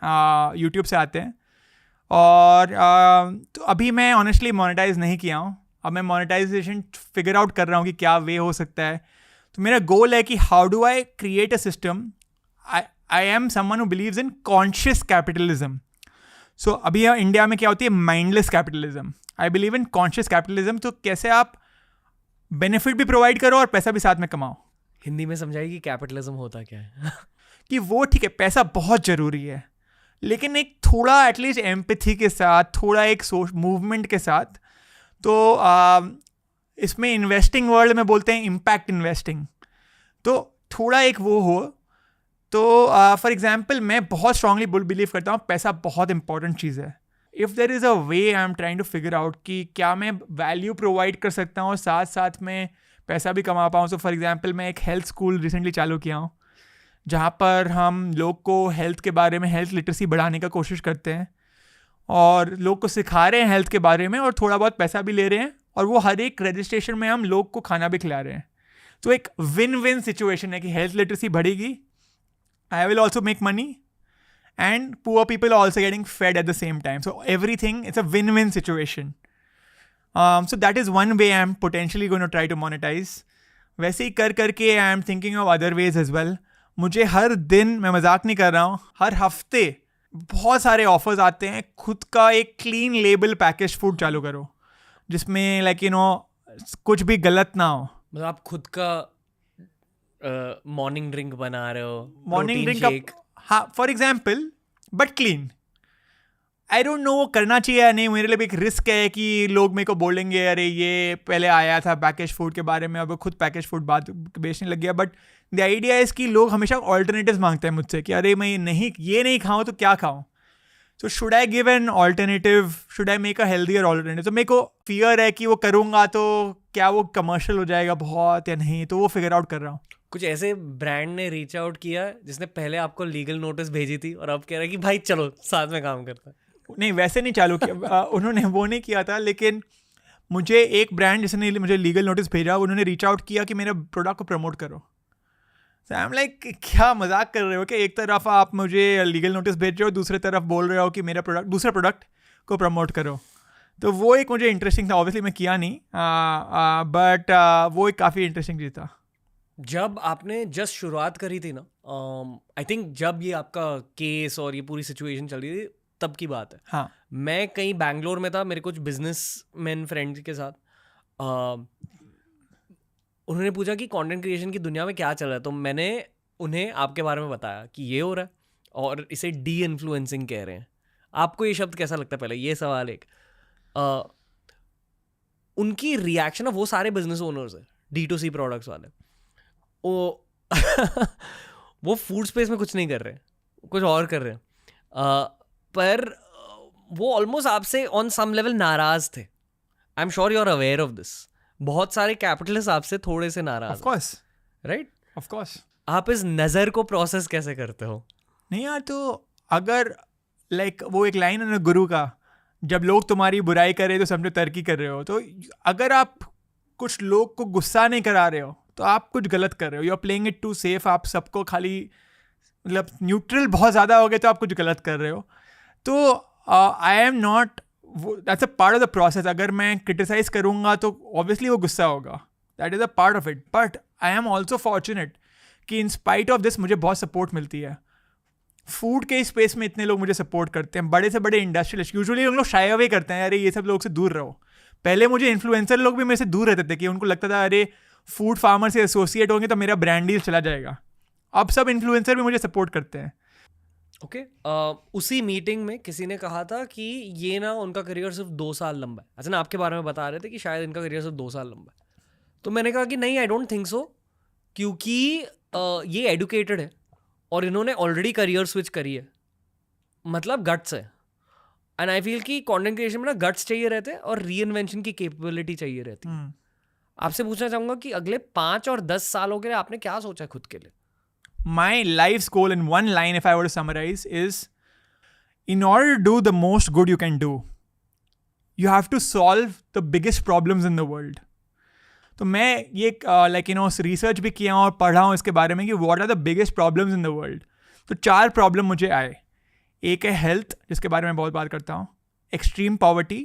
YouTube से आते हैं. और तो अभी मैं ऑनेस्टली मोनेटाइज नहीं किया हूँ. अब मैं मोनेटाइजेशन फिगर आउट कर रहा हूँ कि क्या वे हो सकता है. तो मेरा गोल है कि how do I create a system. I am someone who believes in conscious capitalism. So अभी यहाँ इंडिया में क्या होती है, mindless capitalism. I believe in conscious capitalism. तो कैसे आप बेनिफिट भी प्रोवाइड करो और पैसा भी साथ में कमाओ. हिंदी में समझाइए कि कैपिटलिज्म होता क्या है. कि वो ठीक है, पैसा बहुत ज़रूरी है, लेकिन एक थोड़ा एटलीस्ट एम्पैथी के साथ, थोड़ा एक मूवमेंट के साथ. तो इसमें इन्वेस्टिंग वर्ल्ड में बोलते हैं इम्पैक्ट इन्वेस्टिंग. तो थोड़ा एक वो हो. तो फॉर एग्जांपल मैं बहुत स्ट्रांगली बिलीव करता हूँ पैसा बहुत इंपॉर्टेंट चीज़ है. If there is a way I am trying to figure out कि क्या मैं वैल्यू प्रोवाइड कर सकता हूँ साथ साथ में पैसा भी कमा पाऊँ. सो फॉर एग्जांपल मैं एक हेल्थ स्कूल रिसेंटली चालू किया हूँ जहाँ पर हम लोग को हेल्थ के बारे में, हेल्थ लिटरेसी बढ़ाने का कोशिश करते हैं और लोग को सिखा रहे हैं हेल्थ के बारे में और थोड़ा बहुत पैसा भी ले रहे हैं. और वो हर एक रजिस्ट्रेशन में हम लोग को खाना भी खिला रहे हैं. तो एक विन विन सिचुएशन है कि हेल्थ लिटरेसी बढ़ेगी, I will also make money, and poor people are also getting fed at the same time. So everything, it's a win-win situation. So that is one way I'm potentially going to try to monetize. वैसे ही कर करके I am thinking of other ways as well. मुझे हर दिन, मैं मजाक नहीं कर रहा हूँ, हर हफ्ते बहुत सारे ऑफर्स आते हैं. खुद का एक क्लीन लेबल पैकेज फूड चालू करो जिसमें लाइक कुछ भी गलत ना हो. मतलब आप खुद का मॉर्निंग ड्रिंक बना रहे हो, मॉर्निंग ड्रिंक हाँ for example, but clean. I don't no वो करना चाहिए या नहीं. मेरे लिए भी एक रिस्क है कि लोग मेरे को बोलेंगे अरे ये पहले आया था पैकेज फूड के बारे में, अब खुद पैकेज फूड बात बेचने लग गया. बट द आइडिया इज़ कि लोग हमेशा ऑल्टरनेटिव्स मांगते हैं मुझसे कि अरे मैं ये नहीं खाऊँ तो क्या खाऊँ. So should I give an alternative, should I make a healthier alternative. तो मेरे को फियर है कि वो करूँगा तो क्या वो कमर्शियल हो जाएगा बहुत या नहीं, तो वो फिगर आउट कर रहा हूँ. कुछ ऐसे ब्रांड ने रीच आउट किया जिसने पहले आपको लीगल नोटिस भेजी थी और अब कह रहा है कि भाई चलो साथ में काम करता है? नहीं, वैसे नहीं चालू किया. उन्होंने वो नहीं किया था, लेकिन मुझे एक ब्रांड जिसने मुझे लीगल नोटिस भेजा, उन्होंने रीच आउट किया कि मेरे प्रोडक्ट को प्रमोट करो. सो आई एम लाइक क्या मजाक कर रहे हो कि एक तरफ आप मुझे लीगल नोटिस भेज रहे हो, दूसरी तरफ बोल रहे हो कि मेरा दूसरे प्रोडक्ट को प्रमोट करो. तो वो एक मुझे इंटरेस्टिंग था. ऑब्वियसली मैं किया नहीं, बट वो एक काफ़ी इंटरेस्टिंग चीज़ था. जब आपने जस्ट शुरुआत करी थी ना, आई थिंक जब ये आपका केस और ये पूरी सिचुएशन चल रही थी तब की बात है. हाँ, मैं कहीं बैंगलोर में था, मेरे कुछ बिजनेसमैन फ्रेंड्स के साथ. उन्होंने पूछा कि कंटेंट क्रिएशन की दुनिया में क्या चल रहा है. तो मैंने उन्हें आपके बारे में बताया कि ये हो रहा है और इसे डी इन्फ्लुएंसिंग कह रहे हैं. आपको ये शब्द कैसा लगता है? पहले ये सवाल एक. उनकी रिएक्शन है, वो सारे बिजनेस ओनर्स है D2C प्रोडक्ट्स वाले, वो फूड स्पेस में कुछ नहीं कर रहे, कुछ और कर रहे हैं. पर वो ऑलमोस्ट आपसे ऑन सम लेवल नाराज थे. I am sure you are aware of this. बहुत सारे कैपिटलिस्ट आपसे थोड़े से नाराज, of course, right? Of course. आप इस नज़र को प्रोसेस कैसे करते हो? नहीं यार, तो अगर लाइक वो एक लाइन है ना गुरु का, जब लोग तुम्हारी बुराई करे तो समझो तरक्की कर रहे हो. तो अगर आप कुछ लोग को गुस्सा नहीं करा रहे हो तो आप कुछ गलत कर रहे हो. You are playing it too safe. आप सबको खाली मतलब न्यूट्रल बहुत ज़्यादा हो गए तो आप कुछ गलत कर रहे हो. तो आई am not, that's a part of the process. अगर मैं क्रिटिसाइज करूँगा तो ऑब्वियसली वो गुस्सा होगा. That is a part of it. But I am also fortunate कि इन स्पाइट ऑफ दिस मुझे बहुत सपोर्ट मिलती है. फूड के स्पेस में इतने लोग मुझे सपोर्ट करते हैं. बड़े से बड़े इंडस्ट्रियलिस्ट यूजुअली उन लोग शाय अवे करते हैं, अरे ये सब लोग से दूर रहो. पहले मुझे इन्फ्लुएंसर लोग भी मेरे से दूर रहते थे कि उनको लगता था अरे फूड फार्मर से एसोसिएट होंगे तो मेरा ब्रांड डील चला जाएगा. अब सब इन्फ्लुएंसर भी मुझे सपोर्ट करते हैं. ओके. उसी मीटिंग में किसी ने कहा था कि ये ना उनका करियर सिर्फ 2 साल लंबा है. अच्छा ना, आपके बारे में बता रहे थे कि शायद इनका करियर सिर्फ 2 साल लंबा है. तो मैंने कहा कि नहीं, आई डोंट थिंक सो, क्योंकि ये एडुकेटेड है और इन्होंने ऑलरेडी करियर स्विच करी है, मतलब गट्स है. एंड आई फील कि कंटेंट क्रिएशन में ना गट्स चाहिए रहते हैं और री इन्वेंशन की कैपेबिलिटी चाहिए रहती है. आपसे पूछना चाहूँगा कि अगले 5 और 10 सालों के लिए आपने क्या सोचा खुद के लिए? My life's goal in one line, if I were to summarize, is in order to do the most good you can do, you have to solve the biggest problems in the world. तो मैं ये research भी किया हूँ और पढ़ा हूँ इसके बारे में कि what are the biggest problems in the world. तो 4 प्रॉब्लम मुझे आए. एक है हेल्थ, जिसके बारे में बहुत बात करता हूँ, extreme poverty,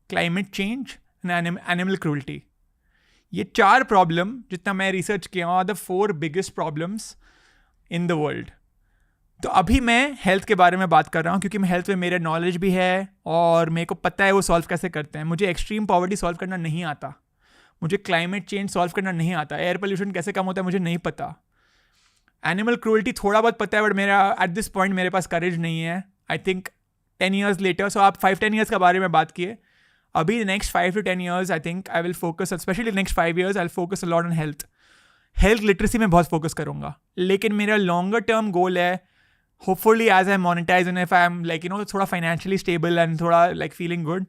climate change and animal cruelty. ये 4 प्रॉब्लम जितना मैं रिसर्च किया हूँ are the 4 biggest problems in the world. तो अभी मैं हेल्थ के बारे में बात कर रहा हूँ क्योंकि मैं हेल्थ में मेरा नॉलेज भी है और मेरे को पता है वो सॉल्व कैसे करते हैं. मुझे एक्सट्रीम पॉवर्टी सॉल्व करना नहीं आता, मुझे क्लाइमेट चेंज सॉल्व करना नहीं आता, एयर पोल्यूशन कैसे कम होता है मुझे नहीं पता, एनिमल क्रूअल्टी थोड़ा बहुत पता है बट मेरा एट दिस पॉइंट मेरे पास करेज नहीं है. आई थिंक 10 years later, सो आप 5-10 years के बारे में बात किए, अभी next 5 to 10 years I think I will focus, specially next 5 years I will focus a lot on health literacy में बहुत फोकस करूँगा. लेकिन मेरा लॉन्गर टर्म गोल है, hopefully as I monetize and if I'm like, you know, थोड़ा financially stable and थोड़ा like feeling good,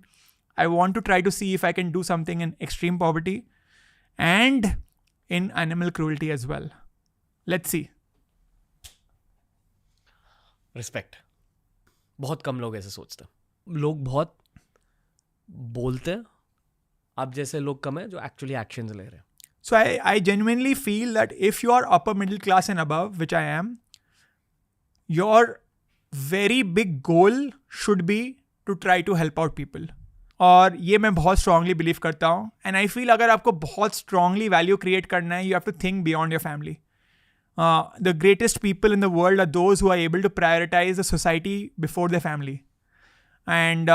I want to try to see if I can do something in extreme poverty and in animal cruelty as well. Let's see. Respect. बहुत कम लोग ऐसे सोचते हैं. लोग बहुत बोलते हैं, आप जैसे लोग कम हैं जो एक्चुअली एक्शंस ले रहे हैं. So I genuinely feel that if you are upper middle class and above, which I am, your very big goal should be to try to help out people. और ये मैं बहुत strongly believe करता हूँ. And I feel अगर आपको बहुत strongly value create करना है, you have to think beyond your family. The greatest people in the world are those who are able to prioritize the society before their family. And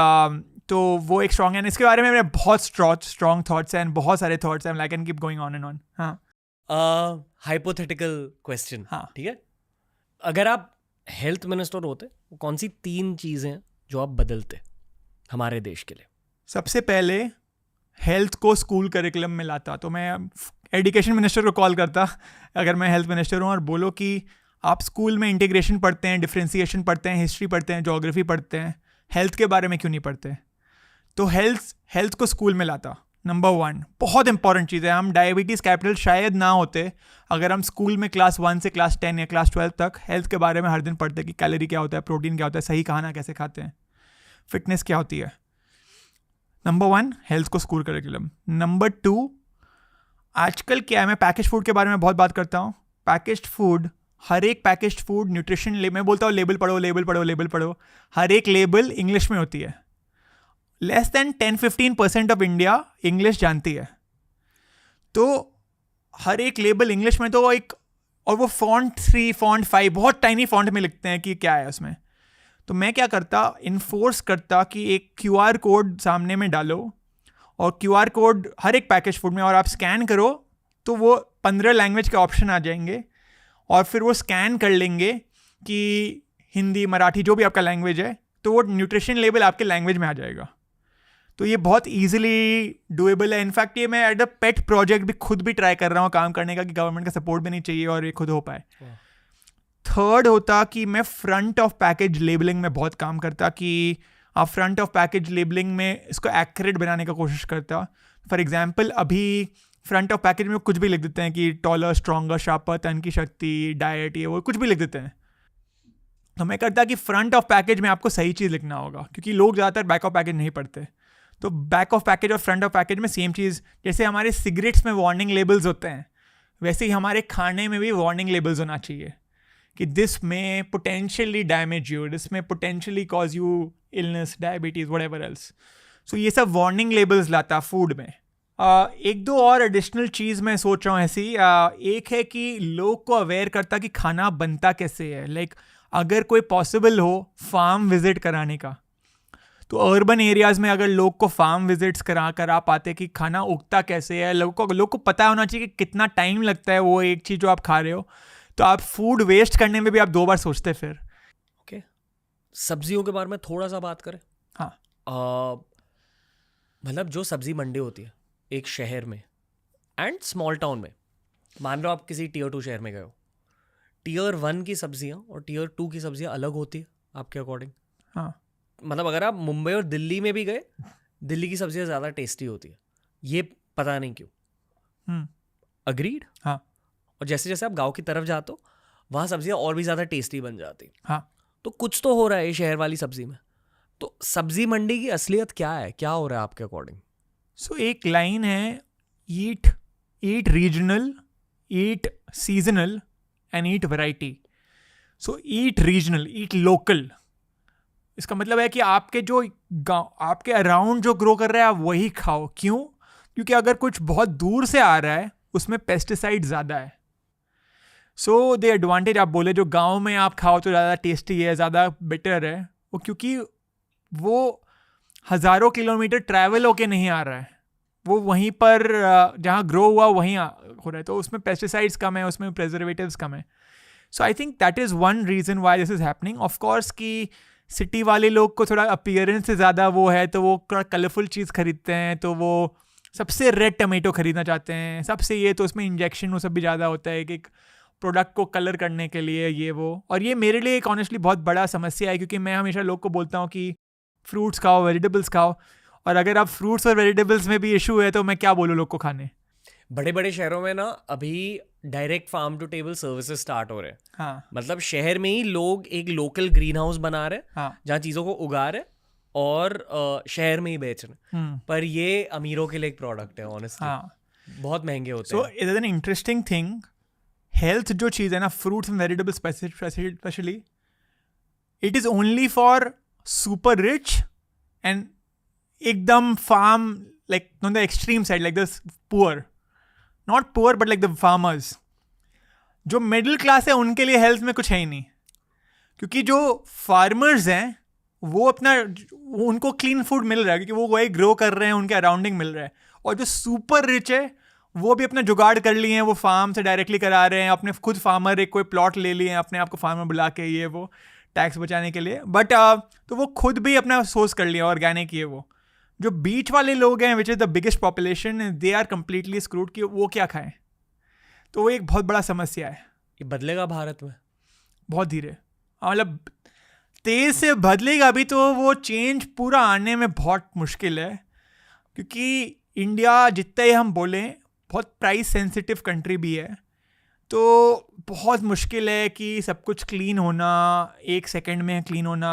तो वो एक strong है. And इसके बारे में मेरे बहुत strong thoughts हैं and बहुत सारे thoughts हैं. I can keep going on and on. हाँ. Hypothetical question. हाँ. ठीक है. अगर आप हेल्थ मिनिस्टर होते, कौन सी 3 चीज़ें हैं जो आप बदलते हमारे देश के लिए? सबसे पहले हेल्थ को स्कूल करिकुलम में लाता. तो मैं एजुकेशन मिनिस्टर को कॉल करता अगर मैं हेल्थ मिनिस्टर हूँ और बोलो कि आप स्कूल में इंटीग्रेशन पढ़ते हैं, डिफ्रेंसिएशन पढ़ते हैं, हिस्ट्री पढ़ते हैं, ज्योग्राफी पढ़ते हैं, हेल्थ के बारे में क्यों नहीं पढ़ते? तो हेल्थ को स्कूल में लाता. नंबर 1 बहुत इंपॉर्टेंट चीज़ है. हम डायबिटीज़ कैपिटल शायद ना होते अगर हम स्कूल में क्लास 1 से क्लास 10 या क्लास 12 तक हेल्थ के बारे में हर दिन पढ़ते कि कैलोरी क्या होता है, प्रोटीन क्या होता है, सही खाना कैसे खाते हैं, फिटनेस क्या होती है. नंबर 1 हेल्थ को स्कूल करिकुलम. नंबर 2 आजकल क्या है, मैं पैकेज फूड के बारे में बहुत बात करता हूँ. पैकेज्ड फूड, हर एक पैकेज्ड फूड न्यूट्रिशन मैं बोलता हूँ लेबल पढ़ो. हर एक लेबल इंग्लिश में होती है. Less than 10-15% of India English जानती है. तो हर एक लेबल इंग्लिश में, तो एक और वो फॉन्ट 3 फॉन्ट 5 बहुत टाइनी फॉन्ट में लिखते हैं कि क्या है उसमें. तो मैं क्या करता, इन्फोर्स करता कि एक QR कोड सामने में डालो और QR कोड हर एक पैकेज फूड में, और आप स्कैन करो तो वो 15 लैंग्वेज के ऑप्शन आ जाएंगे और फिर वो स्कैन कर लेंगे कि हिंदी, मराठी, जो भी आपका लैंग्वेज है, तो वो न्यूट्रिशन लेबल आपके लैंग्वेज में आ जाएगा. तो ये बहुत ईजिली डूएबल है. इनफैक्ट ये मैं एट अ पेट प्रोजेक्ट भी खुद भी ट्राई कर रहा हूँ काम करने का, कि गवर्नमेंट का सपोर्ट भी नहीं चाहिए और ये खुद हो पाए. थर्ड होता कि मैं फ्रंट ऑफ पैकेज लेबलिंग में बहुत काम करता, कि आप फ्रंट ऑफ पैकेज लेबलिंग में इसको एक्यूरेट बनाने का कोशिश करता. फॉर एग्जाम्पल अभी फ्रंट ऑफ पैकेज में कुछ भी लिख देते हैं कि टॉलर, स्ट्रॉन्गर, शार्पर, तन की शक्ति, डाइट, ये वो कुछ भी लिख देते हैं. तो मैं करता कि फ्रंट ऑफ पैकेज में आपको सही चीज़ लिखना होगा, क्योंकि लोग ज़्यादातर बैक ऑफ पैकेज नहीं पढ़ते. तो बैक ऑफ पैकेज और फ्रंट ऑफ पैकेज में सेम चीज़, जैसे हमारे सिगरेट्स में वार्निंग लेबल्स होते हैं, वैसे ही हमारे खाने में भी वार्निंग लेबल्स होना चाहिए कि this may potentially damage you, this may potentially cause you illness, diabetes, whatever else. So ये सब वार्निंग लेबल्स लाता फूड में. एक दो और एडिशनल चीज़ मैं सोच रहा हूँ ऐसी. एक है कि लोग को अवेयर करता कि खाना बनता कैसे है. लाइक अगर कोई पॉसिबल हो फार्म विजिट कराने का, तो अर्बन एरियाज़ में अगर लोग को फार्म विजिट्स करा पाते कि खाना उगता कैसे है, लोग को पता होना चाहिए कि कितना टाइम लगता है वो एक चीज़ जो आप खा रहे हो, तो आप फूड वेस्ट करने में भी आप 2 बार सोचते. फिर ओके, सब्जियों के बारे में थोड़ा सा बात करें. हाँ. मतलब जो सब्जी मंडी होती है एक शहर में एंड स्मॉल टाउन में, मान लो आप किसी Tier 2 शहर में गए हो, Tier 1 की सब्जियां और Tier 2 की सब्जियां अलग होती है आपके अकॉर्डिंग? हाँ. मतलब अगर आप मुंबई और दिल्ली में भी गए, दिल्ली की सब्जियां ज़्यादा टेस्टी होती है, ये पता नहीं क्यों. अग्रीड. हाँ. और जैसे जैसे आप गांव की तरफ जाते हो, वहाँ सब्जियां और भी ज़्यादा टेस्टी बन जाती. हाँ. तो कुछ तो हो रहा है शहर वाली सब्जी में. तो सब्जी मंडी की असलियत क्या है, क्या हो रहा है आपके अकॉर्डिंग? सो एक लाइन है, eat regional, eat seasonal and eat variety. So eat regional, eat local. इसका मतलब है कि आपके जो गाँव, आपके अराउंड जो ग्रो कर रहा है, आप वही खाओ. क्यों? क्योंकि अगर कुछ बहुत दूर से आ रहा है उसमें पेस्टिसाइड ज़्यादा है. सो द एडवांटेज आप बोले जो गाँव में आप खाओ तो ज़्यादा टेस्टी है, ज़्यादा बेटर है, वो क्योंकि वो हज़ारों किलोमीटर ट्रैवल होके नहीं आ रहा है, वो वहीं पर जहाँ ग्रो हुआ वहीं हो रहा है, तो उसमें पेस्टिसाइड्स कम है, उसमें प्रेजर्वेटिव्स कम है. So I think that is one reason why this is happening. Of course कि सिटी वाले लोग को थोड़ा अपीयरेंस से ज़्यादा वो है, तो वो थोड़ा कलरफुल चीज़ खरीदते हैं, तो वो सबसे रेड टमेटो खरीदना चाहते हैं, सबसे ये, तो उसमें इंजेक्शन वो सब भी ज़्यादा होता है कि प्रोडक्ट को कलर करने के लिए ये वो. और ये मेरे लिए एक ऑनेस्टली बहुत बड़ा समस्या है, क्योंकि मैं हमेशा लोग को बोलता हूँ कि फ्रूट्स खाओ, वेजिटेबल्स खाओ, और अगर आप फ्रूट्स और वेजिटेबल्स में भी इशू है तो मैं क्या बोलूँ लोग को खाने. बड़े बड़े शहरों में ना अभी direct farm to table services start हो रहे हैं. हाँ मतलब शहर में ही लोग एक लोकल ग्रीन हाउस बना रहे हैं, हाँ. जहाँ चीज़ों को उगा रहे हैं और शहर में ही बेच रहे हैं. पर ये अमीरों के लिए एक प्रोडक्ट है ऑनेस्टली. हाँ. बहुत महंगे होते सो हैं. It is an interesting thing. Health जो चीज़ है ना, fruits and vegetables specially, it is only for super rich and एकदम farm, like on the extreme side, like the poor, not poor but like the farmers. जो middle class है उनके लिए health में कुछ है ही नहीं, क्योंकि जो फार्मर्स हैं वो उनको क्लीन फूड मिल रहा है, क्योंकि वो वही ग्रो कर रहे हैं, उनके अराउंडिंग मिल रहा है. और जो सुपर रिच है वो भी अपना जुगाड़ कर लिए हैं, वो फार्म से डायरेक्टली करा रहे हैं, अपने खुद फार्मर एक कोई प्लॉट ले लिए हैं, अपने आप को फार्मर बुला के, ये वो टैक्स बचाने के लिए. बट तो वो खुद भी अपना सोर्स कर लिया, ऑर्गेनिक ये वो. जो बीच वाले लोग हैं, which is the biggest population, they are completely screwed कि वो क्या खाएं. तो वो एक बहुत बड़ा समस्या है. ये बदलेगा भारत में बहुत धीरे, मतलब तेज़ से बदलेगा भी, तो वो चेंज पूरा आने में बहुत मुश्किल है, क्योंकि इंडिया जितना ही हम बोलें बहुत प्राइस सेंसिटिव कंट्री भी है, तो बहुत मुश्किल है कि सब कुछ क्लीन होना, 1 सेकंड में क्लीन होना.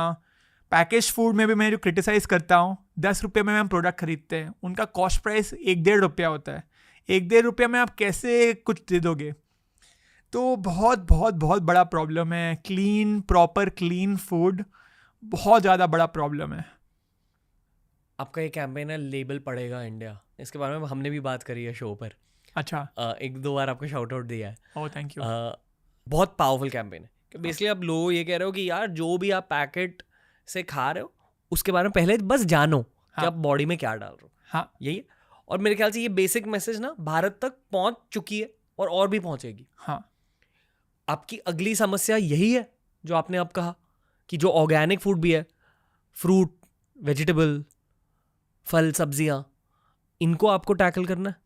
पैकेज फूड में भी मैं जो क्रिटिसाइज़ करता हूँ, 10 रुपये में हम प्रोडक्ट खरीदते हैं, उनका कॉस्ट प्राइस 1-1.5 रुपया होता है. 1-1.5 रुपया में आप कैसे कुछ दे दोगे. तो बहुत बहुत बहुत बड़ा प्रॉब्लम है. क्लीन, प्रॉपर क्लीन फूड बहुत ज़्यादा बड़ा प्रॉब्लम है. आपका ये कैंपेन है लेबल पड़ेगा इंडिया, इसके बारे में हमने भी बात करी है शो पर. अच्छा. 1-2 बार आपको शाउट आउट दिया है. Oh thank you. बहुत पावरफुल कैंपेन है कि बेसिकली आप लोग ये कह रहे हो कि यार जो भी आप पैकेट से खा रहे हो उसके बारे में पहले बस जानो कि आप बॉडी में क्या डाल रहे हो. हाँ यही है. और मेरे ख्याल से ये बेसिक मैसेज ना भारत तक पहुंच चुकी है और भी पहुंचेगी. हाँ. आपकी अगली समस्या यही है जो आपने अब कहा कि जो ऑर्गेनिक फूड भी है, फ्रूट, वेजिटेबल, फल, सब्जियां, इनको आपको टैकल करना है.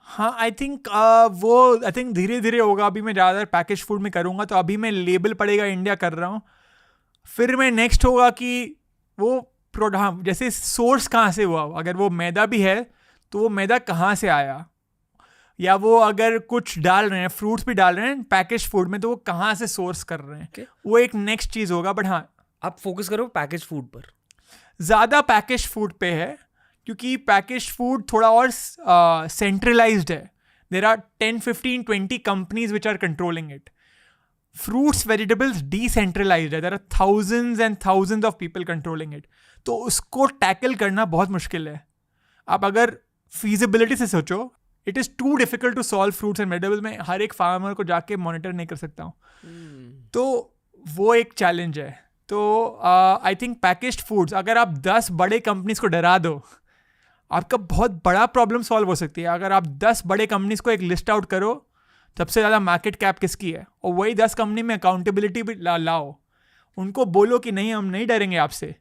हाँ आई थिंक धीरे धीरे होगा. अभी मैं ज़्यादातर पैकेज फूड में करूँगा, तो अभी मैं लेबल पड़ेगा इंडिया कर रहा हूँ. फिर मैं नेक्स्ट होगा कि वो प्रोडक्ट जैसे सोर्स कहाँ से हुआ. अगर वो मैदा भी है तो वो मैदा कहाँ से आया, या वो अगर कुछ डाल रहे हैं, फ्रूट्स भी डाल रहे हैं पैकेज फूड में, तो वो कहाँ से सोर्स कर रहे हैं. Okay. वो एक नेक्स्ट चीज़ होगा. बट हाँ, आप फोकस करो पैकेज फूड पर. ज़्यादा पैकेज फूड पे है, क्योंकि पैकेज फूड थोड़ा और सेंट्रलाइज्ड है. There are 10-15-20 companies which are controlling it. Fruits, vegetables decentralised है. There are thousands and thousands of people controlling it. तो उसको टैकल करना बहुत मुश्किल है. आप अगर फीजिबिलिटी से सोचो, it is too difficult to solve fruits and vegetables. में हर एक फार्मर को जाके मॉनिटर नहीं कर सकता हूँ. तो वो एक चैलेंज है. तो आई थिंक पैकेज्ड फूड्स, अगर आप 10 बड़े कंपनीज को डरा दो, आपका बहुत बड़ा प्रॉब्लम सॉल्व हो सकती है. अगर आप 10 बड़े कंपनीज को एक लिस्ट आउट करो, सबसे ज़्यादा मार्केट कैप किसकी है, और वही 10 कंपनी में अकाउंटेबिलिटी भी लाओ, उनको बोलो कि नहीं हम नहीं डरेंगे आपसे,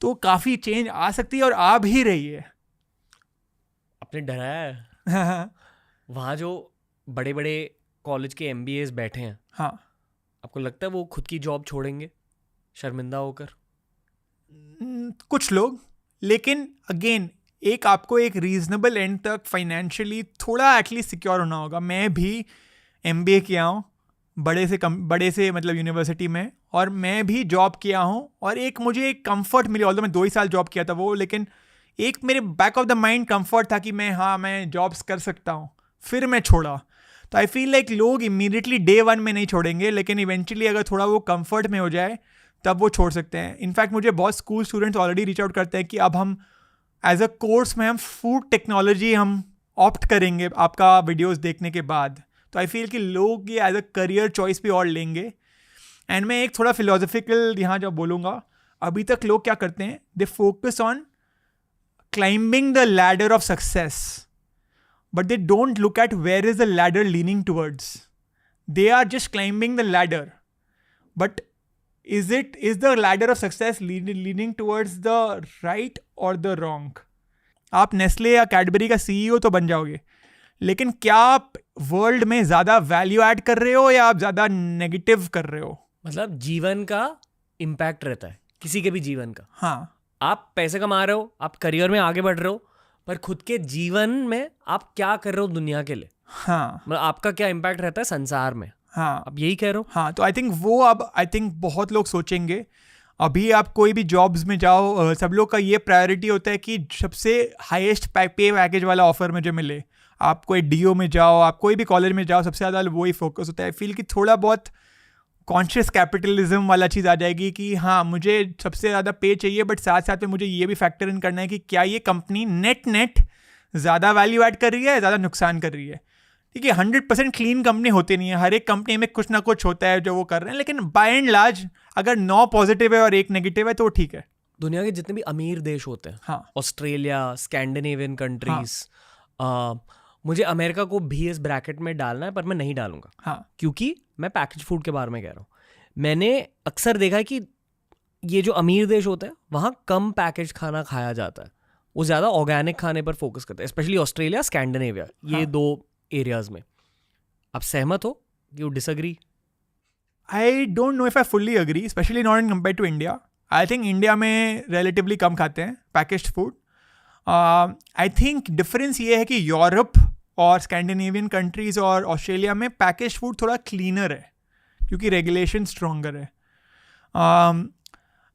तो काफ़ी चेंज आ सकती है और आ भी रही है. आपने डराया है. वहाँ जो बड़े बड़े कॉलेज के MBAs बैठे हैं, हाँ, आपको लगता है वो खुद की जॉब छोड़ेंगे शर्मिंदा होकर? कुछ लोग, लेकिन अगेन एक आपको एक रीजनेबल एंड तक फाइनेंशियली थोड़ा एटलीस्ट सिक्योर होना होगा. मैं भी MBA किया हूँ बड़े से मतलब यूनिवर्सिटी में, और मैं भी जॉब किया हूँ, और एक मुझे एक कंफर्ट मिली. ऑल्दो मैं 2 ही साल जॉब किया था वो, लेकिन एक मेरे back of the mind comfort था कि मैं जॉब्स कर सकता हूँ. फिर मैं छोड़ा. तो आई फील लाइक लोग इमीडिएटली डे 1 में नहीं छोड़ेंगे, लेकिन इवेंचुअली अगर थोड़ा वो कंफर्ट में हो जाए तब वो छोड़ सकते हैं. इनफैक्ट मुझे बहुत school students already reach out करते हैं कि अब हम एज अ कोर्स में हम फूड टेक्नोलॉजी हम ऑप्ट करेंगे आपका वीडियोस देखने के बाद. तो आई फील कि लोग ये एज अ करियर चॉइस भी और लेंगे. एंड मैं एक थोड़ा फिलोसफिकल यहाँ जब बोलूँगा, अभी तक लोग क्या करते हैं, they focus on climbing the ladder of success, but they don't look at where is the ladder leaning towards. They are just climbing the ladder, but is the ladder of success leaning towards the right or the wrong? आप Nestle या Cadbury का CEO तो बन जाओगे, लेकिन क्या आप world में ज़्यादा वैल्यू ऐड कर रहे हो या आप ज़्यादा नेगेटिव कर रहे हो? मतलब जीवन का इम्पैक्ट रहता है, किसी के भी जीवन का. हाँ, आप पैसे कमा रहे हो, आप करियर में आगे बढ़ रहे हो, पर खुद के जीवन में आप क्या कर रहे हो दुनिया के लिए. हाँ, मतलब आपका क्या इम्पैक्ट रहता है संसार में. हाँ, आप यही कह रहे हो. हाँ. तो आई थिंक वो अब बहुत लोग सोचेंगे. अभी आप कोई भी जॉब्स में जाओ, सब लोग का ये प्रायोरिटी होता है कि सबसे हाईएस्ट पे पैकेज वाला ऑफर मुझे मिले. आप कोई DO में जाओ, आप कोई भी कॉलेज में जाओ, सबसे ज़्यादा वही फोकस होता है. आई फील कि थोड़ा बहुत कॉन्शियस कैपिटलिज्म वाला चीज़ आ जाएगी कि हाँ, मुझे सबसे ज़्यादा पे चाहिए, बट साथ साथ में मुझे ये भी फैक्टर इन करना है कि क्या ये कंपनी नेट ज़्यादा वैल्यू ऐड कर रही है, ज़्यादा नुकसान कर रही है. ठीक है, 100% क्लीन कंपनी होती नहीं है, हर एक कंपनी में कुछ ना कुछ होता है जो वो कर रहे हैं, लेकिन बाय एंड लार्ज अगर 9 पॉजिटिव है और 1 नेगेटिव है तो ठीक है. दुनिया के जितने भी अमीर देश होते हैं, हाँ, ऑस्ट्रेलिया, स्कैंडिनेवियन कंट्रीज, मुझे अमेरिका को भी इस ब्रैकेट में डालना है, पर मैं नहीं डालूंगा. हाँ, क्योंकि मैं पैकेज फूड के बारे में कह रहा हूँ. मैंने अक्सर देखा है कि ये जो अमीर देश होते हैं वहाँ कम पैकेज खाना खाया जाता है, वो ज़्यादा ऑर्गेनिक खाने पर फोकस करते हैं, स्पेशली ऑस्ट्रेलिया, स्कैंडिनेविया, ये 2 एरियाज में. आप सहमत हो? You disagree? I don't know if I fully agree, specially not in compare to India. I think India में रिलेटिवली कम खाते हैं packaged food. I think difference ये है कि यूरोप और स्कैंडिनेवियन कंट्रीज और ऑस्ट्रेलिया में पैकेज्ड फूड थोड़ा क्लीनर है क्योंकि रेगुलेशन स्ट्रॉन्गर है.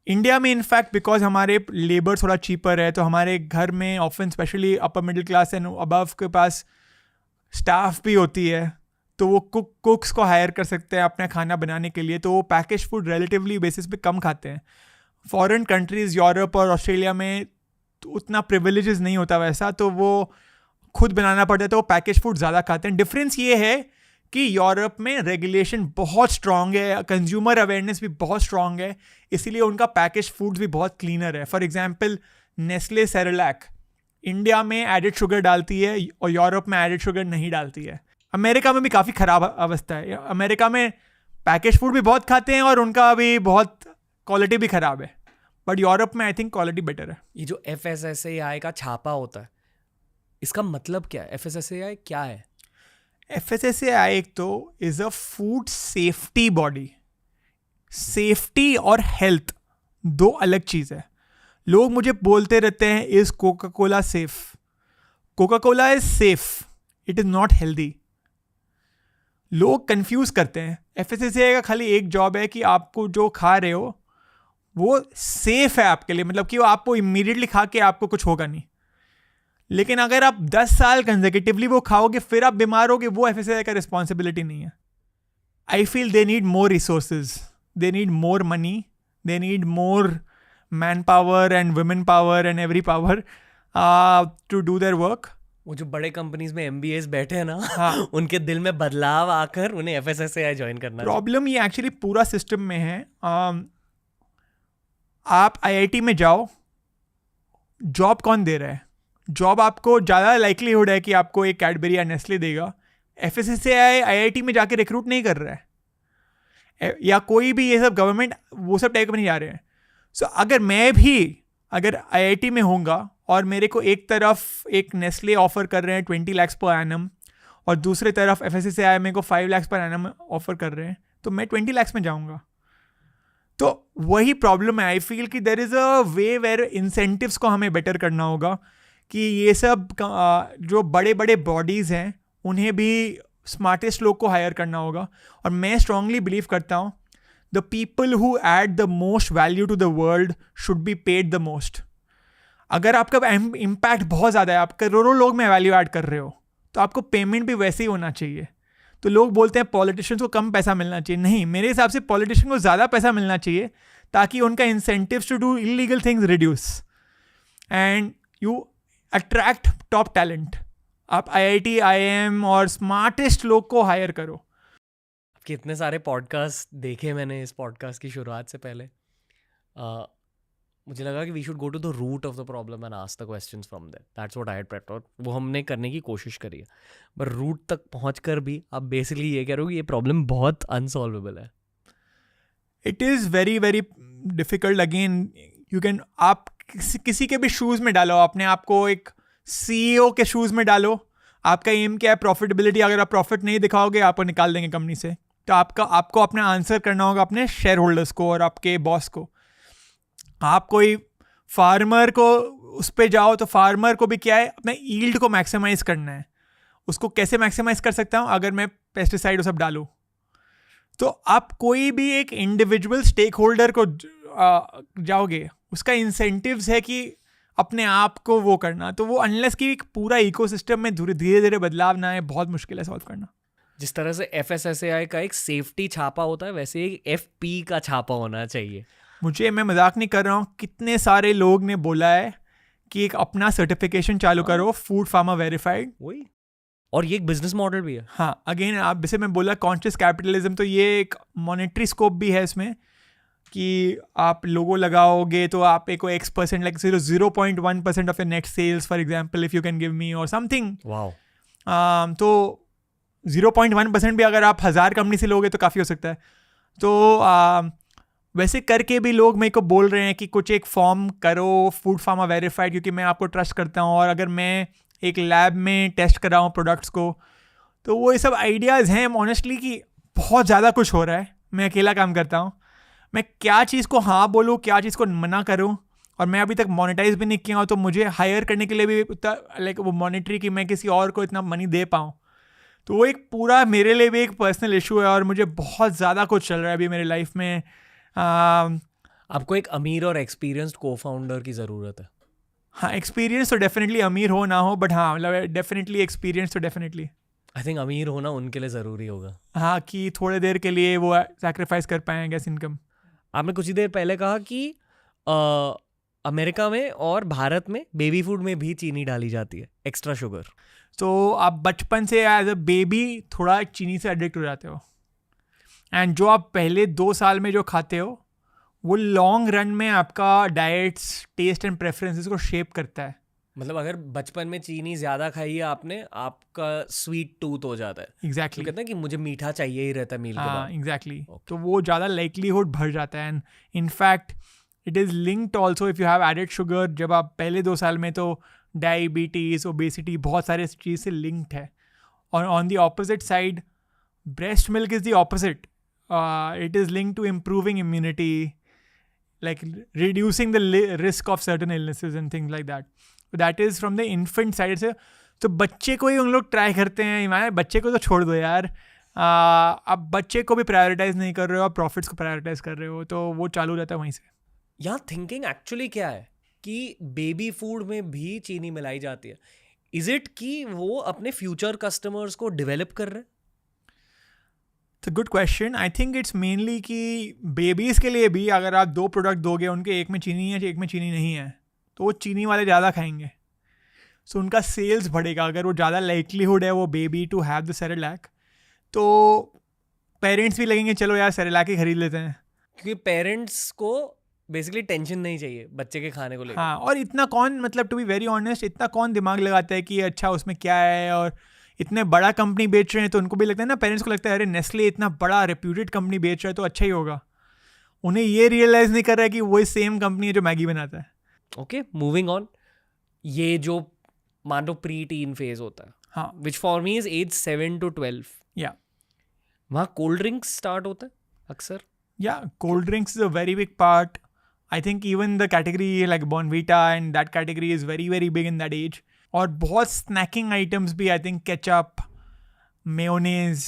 इंडिया में इनफैक्ट बिकॉज हमारे लेबर थोड़ा चीपर है, तो हमारे घर में often specially upper middle class and above के पास स्टाफ भी होती है, तो वो कुक्स को हायर कर सकते हैं अपना खाना बनाने के लिए, तो वो पैकेज फूड रिलेटिवली बेसिस पे कम खाते हैं. फॉरेन कंट्रीज़ यूरोप और ऑस्ट्रेलिया में तो उतना प्रिविलेजेस नहीं होता वैसा, तो वो खुद बनाना पड़ता है, तो वो पैकेज फूड ज़्यादा खाते हैं. डिफरेंस ये है कि यूरोप में रेगुलेशन बहुत स्ट्रॉन्ग है, कंज्यूमर अवेयरनेस भी बहुत स्ट्रॉन्ग है, इसीलिए उनका पैकेज फूड भी बहुत क्लीनर है. For example Nestle Cerelac India में एडेड शुगर डालती है और यूरोप में एडेड शुगर नहीं डालती है. अमेरिका में भी काफ़ी ख़राब अवस्था है. अमेरिका में पैकेज फूड भी बहुत खाते हैं और उनका भी बहुत क्वालिटी भी ख़राब है, बट यूरोप में आई थिंक क्वालिटी बेटर है. ये जो FSSAI का छापा होता है, इसका मतलब क्या है? FSSAI क्या है? FSSAI एक तो is a food safety body. Safety और हेल्थ 2 अलग चीज़ है. लोग मुझे बोलते रहते हैं is Coca Cola safe? Coca Cola is safe, it is not healthy. लोग कंफ्यूज करते हैं. FSSAI का खाली एक जॉब है कि आपको जो खा रहे हो वो सेफ है आपके लिए, मतलब कि वो आपको इमीडिएटली खा के आपको कुछ होगा नहीं. लेकिन अगर आप 10 साल कंसेक्यूटिवली वो खाओगे फिर आप बीमार होगे, वो FSSAI का रिस्पॉन्सिबिलिटी नहीं है. I feel they need more resources, they need more money, they need more man power and women power and every power to do their work. वो जो बड़े कंपनीज में MBAs बैठे हैं ना, हाँ. उनके दिल में बदलाव आकर उन्हें FSSAI ज्वाइन करना. प्रॉब्लम ये एक्चुअली पूरा सिस्टम में है. आप IIT में जाओ, जॉब कौन दे रहा है? जॉब आपको ज़्यादा लाइकलीहुड है कि आपको एक कैडबरी या नेस्ले देगा. FSSAI IIT में जाके रिक्रूट नहीं कर रहा है, या कोई भी ये सब गवर्नमेंट वो सब टाइप में नहीं जा रहे हैं. सो अगर IIT में होऊंगा और मेरे को एक तरफ एक नेस्ले ऑफर कर रहे हैं 20 lakhs पर एनम और दूसरे तरफ FSSAI मेरे को 5 lakhs पर एनम ऑफर कर रहे हैं, तो मैं 20 lakhs में जाऊंगा. तो वही प्रॉब्लम है. आई फील कि there is a way where incentives को हमें बेटर करना होगा कि ये सब जो बड़े बड़े बॉडीज़ हैं उन्हें भी स्मार्टेस्ट लोग को हायर करना होगा. और मैं स्ट्रांगली बिलीव करता हूँ the people who add the most value to the world should be paid the most. अगर आपका इम्पैक्ट बहुत ज़्यादा है, आप करोड़ों लोग में वैल्यू ऐड कर रहे हो, तो आपको पेमेंट भी वैसे ही होना चाहिए. तो लोग बोलते हैं पॉलिटिशियंस को कम पैसा मिलना चाहिए. नहीं, मेरे हिसाब से पॉलिटिशियन को ज़्यादा पैसा मिलना चाहिए ताकि उनका incentives to do illegal things reduce and you attract top talent. आप IIT IIM और स्मार्टेस्ट लोग को हायर करो. कितने सारे पॉडकास्ट देखे मैंने इस पॉडकास्ट की शुरुआत से पहले. मुझे लगा कि we should go to the root of the problem and ask the questions from there. That's what I had prepped, और वो हमने करने की कोशिश करी है. पर रूट तक पहुंच कर भी आप बेसिकली ये कह रहे हो कि ये प्रॉब्लम बहुत अनसॉल्वेबल है. It is very very difficult. Again you can, आप किसी के भी शूज़ में डालो, अपने आप को एक CEO के शूज़ में डालो. आपका एम क्या है? प्रॉफिटेबिलिटी. अगर आप प्रॉफिट नहीं दिखाओगे आपको निकाल देंगे कंपनी से. तो आपको अपना आंसर करना होगा अपने शेयर होल्डर्स को और आपके बॉस को. आप कोई फार्मर को उस पर जाओ तो फार्मर को भी क्या है, अपने यील्ड को मैक्सिमाइज़ करना है. उसको कैसे मैक्सिमाइज़ कर सकता हूँ? अगर मैं पेस्टिसाइड सब डालूँ. तो आप कोई भी एक इंडिविजुअल स्टेक होल्डर को जाओगे, उसका इंसेंटिव्स है कि अपने आप को वो करना. तो वो अनलेस कि एक पूरा इकोसिस्टम में धीरे धीरे बदलाव ना आए, बहुत मुश्किल है सॉल्व करना. जिस तरह से FSSAI का एक सेफ्टी छापा होता है, वैसे एक FP का छापा होना चाहिए. मैं मजाक नहीं कर रहा हूँ. कितने सारे लोग ने बोला है कि एक अपना सर्टिफिकेशन चालू करो, फूड फार्मर वेरीफाइड. वही, और ये एक बिजनेस मॉडल भी है. हाँ, अगेन आप जैसे मैं बोला कॉन्शियस कैपिटलिज्म, तो ये एक मॉनेटरी स्कोप भी है इसमें कि आप लोगो लगाओगे तो आप एक X%, like 0.1% of your net sales for example, if you can give me और समथिंग. वाओ. तो 0.1% भी अगर आप 1000 कंपनी से लोगे तो काफ़ी हो सकता है. तो वैसे करके भी लोग मेरे को बोल रहे हैं कि कुछ एक फॉर्म करो फूड फार्मर वेरीफाइड, क्योंकि मैं आपको ट्रस्ट करता हूँ. और अगर मैं एक लैब में टेस्ट कराऊँ प्रोडक्ट्स को, तो वो ये सब आइडियाज़ हैं ऑनेस्टली कि बहुत ज़्यादा कुछ हो रहा है. मैं अकेला काम करता हूँ. मैं क्या चीज़ को हाँ बोलूँ, क्या चीज़ को मना करूँ. और मैं अभी तक मोनेटाइज भी नहीं किया हूँ, तो मुझे हायर करने के लिए भी उतना लाइक वो मॉनेटरी कि मैं किसी और को इतना मनी दे पाऊँ. तो वो एक पूरा मेरे लिए भी एक पर्सनल इशू है. और मुझे बहुत ज़्यादा कुछ चल रहा है अभी मेरी लाइफ में. आपको एक अमीर और एक्सपीरियंस्ड को फाउंडर की ज़रूरत है. हाँ, एक्सपीरियंस तो डेफिनेटली, अमीर हो ना हो, बट हाँ मतलब डेफिनेटली एक्सपीरियंस तो डेफिनेटली. आई थिंक अमीर होना उनके लिए ज़रूरी होगा. हाँ, कि थोड़े देर के लिए वो सैक्रिफाइस कर पाएँ गैस इनकम. आपने कुछ ही देर पहले कहा कि अमेरिका में और भारत में बेबी फूड में भी चीनी डाली जाती है, एक्स्ट्रा शुगर. तो आप बचपन से एज अ बेबी थोड़ा चीनी से एडिक्ट हो जाते हो. एंड जो आप पहले 2 साल में जो खाते हो, वो लॉन्ग रन में आपका डाइट्स, टेस्ट एंड प्रेफरेंसेस को शेप करता है. मतलब अगर बचपन में चीनी ज़्यादा खाई है आपने, आपका स्वीट टूथ हो जाता है. एग्जैक्टली. तो कहते हैं कि मुझे मीठा चाहिए ही रहता है मील के बाद. एग्जैक्टली. तो वो ज़्यादा लाइकलीहुड बढ़ जाता है. And in fact it is linked also if you have added sugar. जब आप पहले 2 साल में, तो डायबिटीज़, ओबेसिटी, बहुत सारे चीज़ से लिंक्ड है. और on the opposite side, breast milk is the opposite. It is linked to improving immunity, like reducing the risk of certain illnesses and things like that. So that is from the infant side से. तो बच्चे को ही उन लोग try करते हैं. मैं बच्चे को तो छोड़ दो यार. अब बच्चे को भी प्रायोरिटाइज नहीं कर रहे हो, आप प्रॉफिट्स को प्रायोरिटाइज कर रहे हो, तो वो चालू रहता है वहीं से. यहाँ थिंकिंग एक्चुअली क्या है कि बेबी फूड में भी चीनी मिलाई जाती है. इज इट कि वो अपने फ्यूचर कस्टमर्स को डेवलप कर रहे हैं? तो good question. I think it's mainly कि बेबीज़ के लिए भी अगर आप 2 प्रोडक्ट दोगे, उनके एक में चीनी है, एक में चीनी नहीं है, तो वो चीनी वाले ज़्यादा खाएंगे. सो उनका सेल्स बढ़ेगा. अगर वो ज़्यादा लाइकलीहुड है वो baby to have the Cerelac, तो पेरेंट्स भी लगेंगे चलो यार सेरेलैक ही खरीद लेते हैं. क्योंकि पेरेंट्स को बेसिकली टेंशन नहीं चाहिए बच्चे के खाने को लेकर. हाँ, और इतना कौन, मतलब टू बी वेरी ऑनेस्ट, इतना कौन दिमाग लगाता है कि अच्छा उसमें क्या है. और इतने बड़ा कंपनी बेच रहे हैं तो उनको भी लगता है ना, पेरेंट्स को लगता है अरे नेस्ले इतना बड़ा रेप्यूटेड कंपनी बेच रहा है तो अच्छा ही होगा. उन्हें ये रियलाइज़ नहीं कर रहा है कि वही सेम कंपनी है जो मैगी बनाता है. Okay, moving on. ये जो मान लो प्री टीन फेज होता है, हाँ, which for me is age 7 to 12. या वहाँ कोल्ड ड्रिंक्स स्टार्ट होता है अक्सर. या cold drinks is a very big part. I think even the category like Bournvita and that category is very very big in that age. और बहुत snaking items भी, I think ketchup, mayonnaise,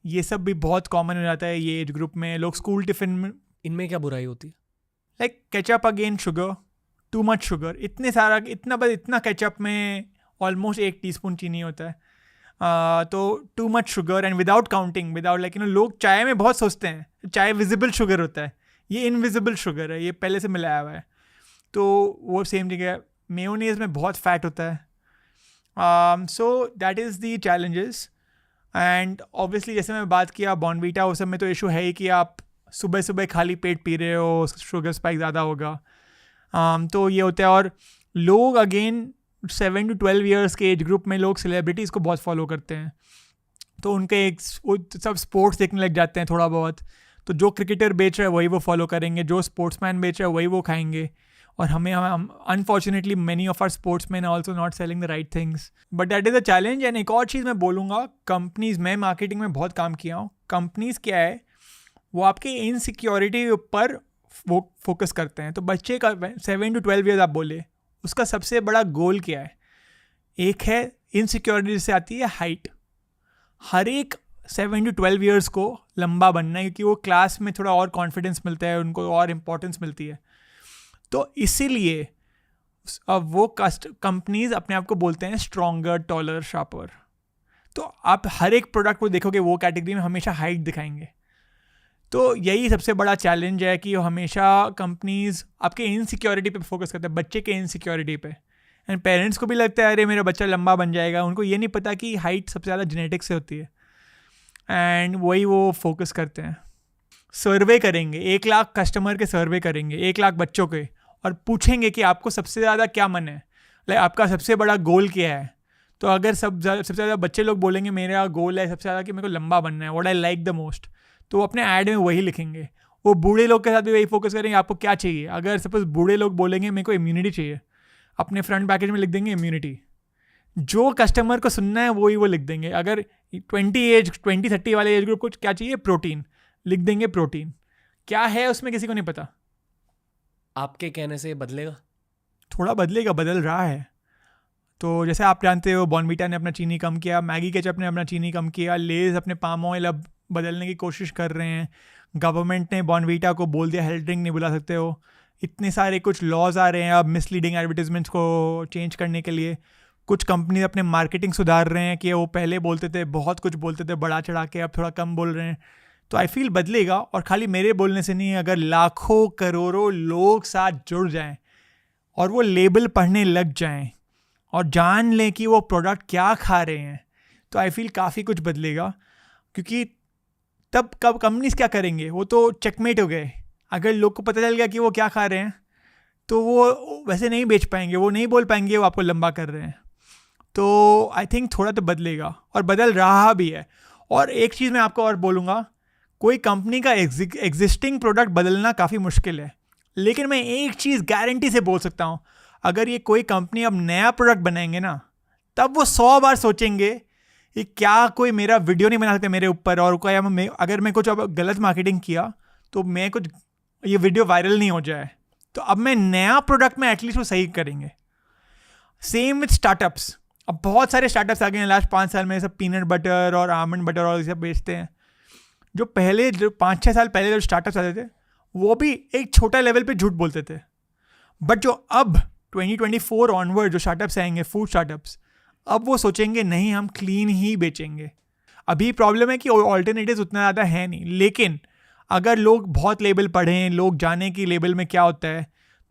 ये सब भी बहुत कॉमन हो जाता है ये एज ग्रुप में. लोग स्कूल टिफिन में, इनमें क्या बुराई होती है? Like ketchup again sugar, too much sugar. इतना केचप में ऑलमोस्ट 1 टीस्पून चीनी होता है. तो too much sugar and without counting, without like लोग चाय में बहुत सोचते हैं चाय विजिबल शुगर होता है, ये इनविजिबल शुगर है, ये पहले से मिलाया हुआ है. तो वो सेम जगह मेयोनीज में बहुत फैट होता है. सो that is the challenges. And obviously जैसे मैं बात किया बॉर्नवीटा उस सब में तो इशू है ही कि आप सुबह सुबह खाली पेट पी रहे हो, शुगर स्पाइक ज़्यादा होगा. तो ये होता है. और लोग अगेन 7 to 12 ईयर्स के एज ग्रुप में लोग सेलिब्रिटीज़ को बहुत फॉलो करते हैं, तो उनके एक सब स्पोर्ट्स देखने लग जाते हैं थोड़ा बहुत. तो जो क्रिकेटर बेच रहा है वही वो फॉलो करेंगे, जो स्पोर्ट्समैन बेच रहा है वही वो खाएंगे. और हम unfortunately many of our sportsman also not selling the right things, but that is a challenge. And एक और चीज़ मैं बोलूँगा, कंपनीज़, मैं मार्केटिंग में बहुत काम किया हूँ. कंपनीज़ क्या है, वो आपके इनसिक्योरिटी पर वो फोकस करते हैं. तो बच्चे का 7 to 12 ईयर्स आप बोले, उसका सबसे बड़ा गोल क्या है? एक है इनसिक्योरिटी से आती है हाइट. हर एक 7 to 12 ईयर्स को लंबा बनना है, क्योंकि वो क्लास में थोड़ा और कॉन्फिडेंस मिलता है, उनको और इम्पोर्टेंस मिलती है. तो इसीलिए अब वो कंपनीज अपने आप को बोलते हैं स्ट्रॉन्गर, टॉलर, शार्पर. तो आप हर एक प्रोडक्ट को देखोगे वो कैटेगरी में हमेशा हाइट दिखाएंगे. तो यही सबसे बड़ा चैलेंज है कि हमेशा कंपनीज आपके इनसिक्योरिटी पे फोकस करते हैं, बच्चे के इनसिक्योरिटी पे. एंड पेरेंट्स को भी लगता है अरे मेरा बच्चा लंबा बन जाएगा. उनको ये नहीं पता कि हाइट सबसे ज़्यादा जेनेटिक्स से होती है. एंड वही वो फोकस करते हैं. सर्वे करेंगे, 1 लाख कस्टमर के सर्वे करेंगे, 1 लाख बच्चों के, और पूछेंगे कि आपको सबसे ज़्यादा क्या मन है, लाइक आपका सबसे बड़ा गोल क्या है. तो अगर सबसे ज़्यादा बच्चे लोग बोलेंगे मेरा गोल है सबसे ज़्यादा कि मेरे को लंबा बनना है, what I like the most, तो वो अपने ऐड में वही लिखेंगे. वो बूढ़े लोग के साथ भी वही फोकस करेंगे, आपको क्या चाहिए. अगर सपोज बूढ़े लोग बोलेंगे मेरे को इम्यूनिटी चाहिए, अपने फ्रंट पैकेज में लिख देंगे इम्यूनिटी. जो कस्टमर को सुनना है वही वो लिख देंगे. अगर 20-30 वाले एज ग्रुप को क्या चाहिए, प्रोटीन, लिख देंगे प्रोटीन. क्या है उसमें किसी को नहीं पता. आपके कहने से ये बदलेगा? थोड़ा बदलेगा, बदल रहा है. तो जैसे आप जानते हो बॉर्नवीटा ने अपना चीनी कम किया, मैगी केचप ने अपना चीनी कम किया, लेज अपने पाम ऑयल अब बदलने की कोशिश कर रहे हैं. गवर्नमेंट ने बॉर्नवीटा को बोल दिया हेल्थ ड्रिंक नहीं बुला सकते हो. इतने सारे कुछ लॉज आ रहे हैं अब मिसलीडिंग एडवर्टीजमेंट्स को चेंज करने के लिए. कुछ कंपनी अपने मार्केटिंग सुधार रहे हैं कि वो पहले बोलते थे बहुत कुछ बोलते थे बढ़ा चढ़ा के, अब थोड़ा कम बोल रहे हैं. तो आई फील बदलेगा. और खाली मेरे बोलने से नहीं, अगर लाखों करोड़ों लोग साथ जुड़ जाएं और वो लेबल पढ़ने लग जाएं और जान लें कि वो प्रोडक्ट क्या खा रहे हैं, तो आई फील काफ़ी कुछ बदलेगा. क्योंकि तब कब कंपनीज क्या करेंगे, वो तो चेकमेट हो गए. अगर लोग को पता चल गया कि वो क्या खा रहे हैं तो वो वैसे नहीं बेच पाएंगे, वो नहीं बोल पाएंगे वो आपको लंबा कर रहे हैं. तो आई थिंक थोड़ा तो बदलेगा और बदल रहा भी है. और एक चीज़ मैं आपको और बोलूँगा, कोई कंपनी का एग्जिस्टिंग प्रोडक्ट बदलना काफ़ी मुश्किल है, लेकिन मैं एक चीज़ गारंटी से बोल सकता हूँ, अगर ये कोई कंपनी अब नया प्रोडक्ट बनाएंगे ना, तब वो 100 बार सोचेंगे कि क्या कोई मेरा वीडियो नहीं बना सकते मेरे ऊपर, और कोई अगर मैं कुछ अब गलत मार्केटिंग किया तो मैं कुछ ये वीडियो वायरल नहीं हो जाए, तो अब मैं नया प्रोडक्ट में एटलीस्ट वो सही करेंगे. Same with startups. अब बहुत सारे स्टार्टअप्स आ गए हैं लास्ट 5 साल में, सब पीनट बटर और आमंड बटर और ये सब बेचते हैं. जो 5-6 साल पहले जो स्टार्टअप्स आते थे वो भी एक छोटा लेवल पे झूठ बोलते थे. बट जो अब 2024 ऑनवर्ड जो स्टार्टअप्स आएंगे, फूड स्टार्टअप्स, अब वो सोचेंगे नहीं हम क्लीन ही बेचेंगे. अभी प्रॉब्लम है कि ऑल्टरनेटिव्स उतना ज़्यादा है नहीं, लेकिन अगर लोग बहुत लेबल पढ़ें, लोग जाने कि लेबल में क्या होता है,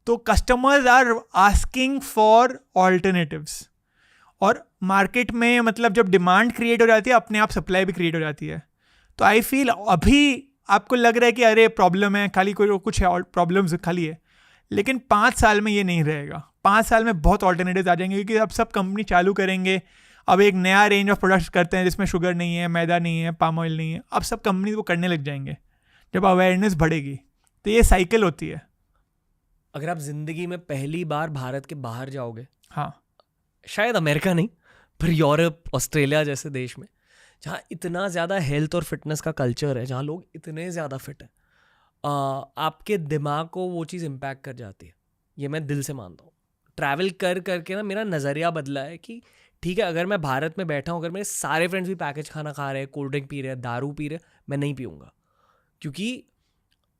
तो customers are asking for alternatives. और मार्केट में मतलब जब डिमांड क्रिएट हो जाती है, अपने आप सप्लाई भी क्रिएट हो जाती है. तो आई फील अभी आपको लग रहा है कि अरे प्रॉब्लम है, खाली कोई कुछ है, प्रॉब्लम्स खाली है, लेकिन 5 साल में ये नहीं रहेगा. 5 साल में बहुत ऑल्टरनेटिव्स आ जाएंगे, क्योंकि अब सब कंपनी चालू करेंगे. अब एक नया रेंज ऑफ प्रोडक्ट्स करते हैं जिसमें शुगर नहीं है, मैदा नहीं है, पाम ऑयल नहीं है. अब सब कंपनी वो करने लग जाएंगे जब अवेयरनेस बढ़ेगी. तो ये साइकिल होती है. अगर आप जिंदगी में पहली बार भारत के बाहर जाओगे, हाँ, शायद अमेरिका नहीं पर यूरोप, ऑस्ट्रेलिया जैसे देश में, जहाँ इतना ज़्यादा हेल्थ और फिटनेस का कल्चर है, जहाँ लोग इतने ज़्यादा फिट हैं, आपके दिमाग को वो चीज़ इम्पैक्ट कर जाती है. ये मैं दिल से मानता हूँ. ट्रैवल कर करके ना मेरा नज़रिया बदला है कि ठीक है, अगर मैं भारत में बैठा हूँ, अगर मेरे सारे फ्रेंड्स भी पैकेज खाना खा रहे हैं, कोल्ड ड्रिंक पी रहे हैं, दारू पी रहे हैं, मैं नहीं पीऊँगा. क्योंकि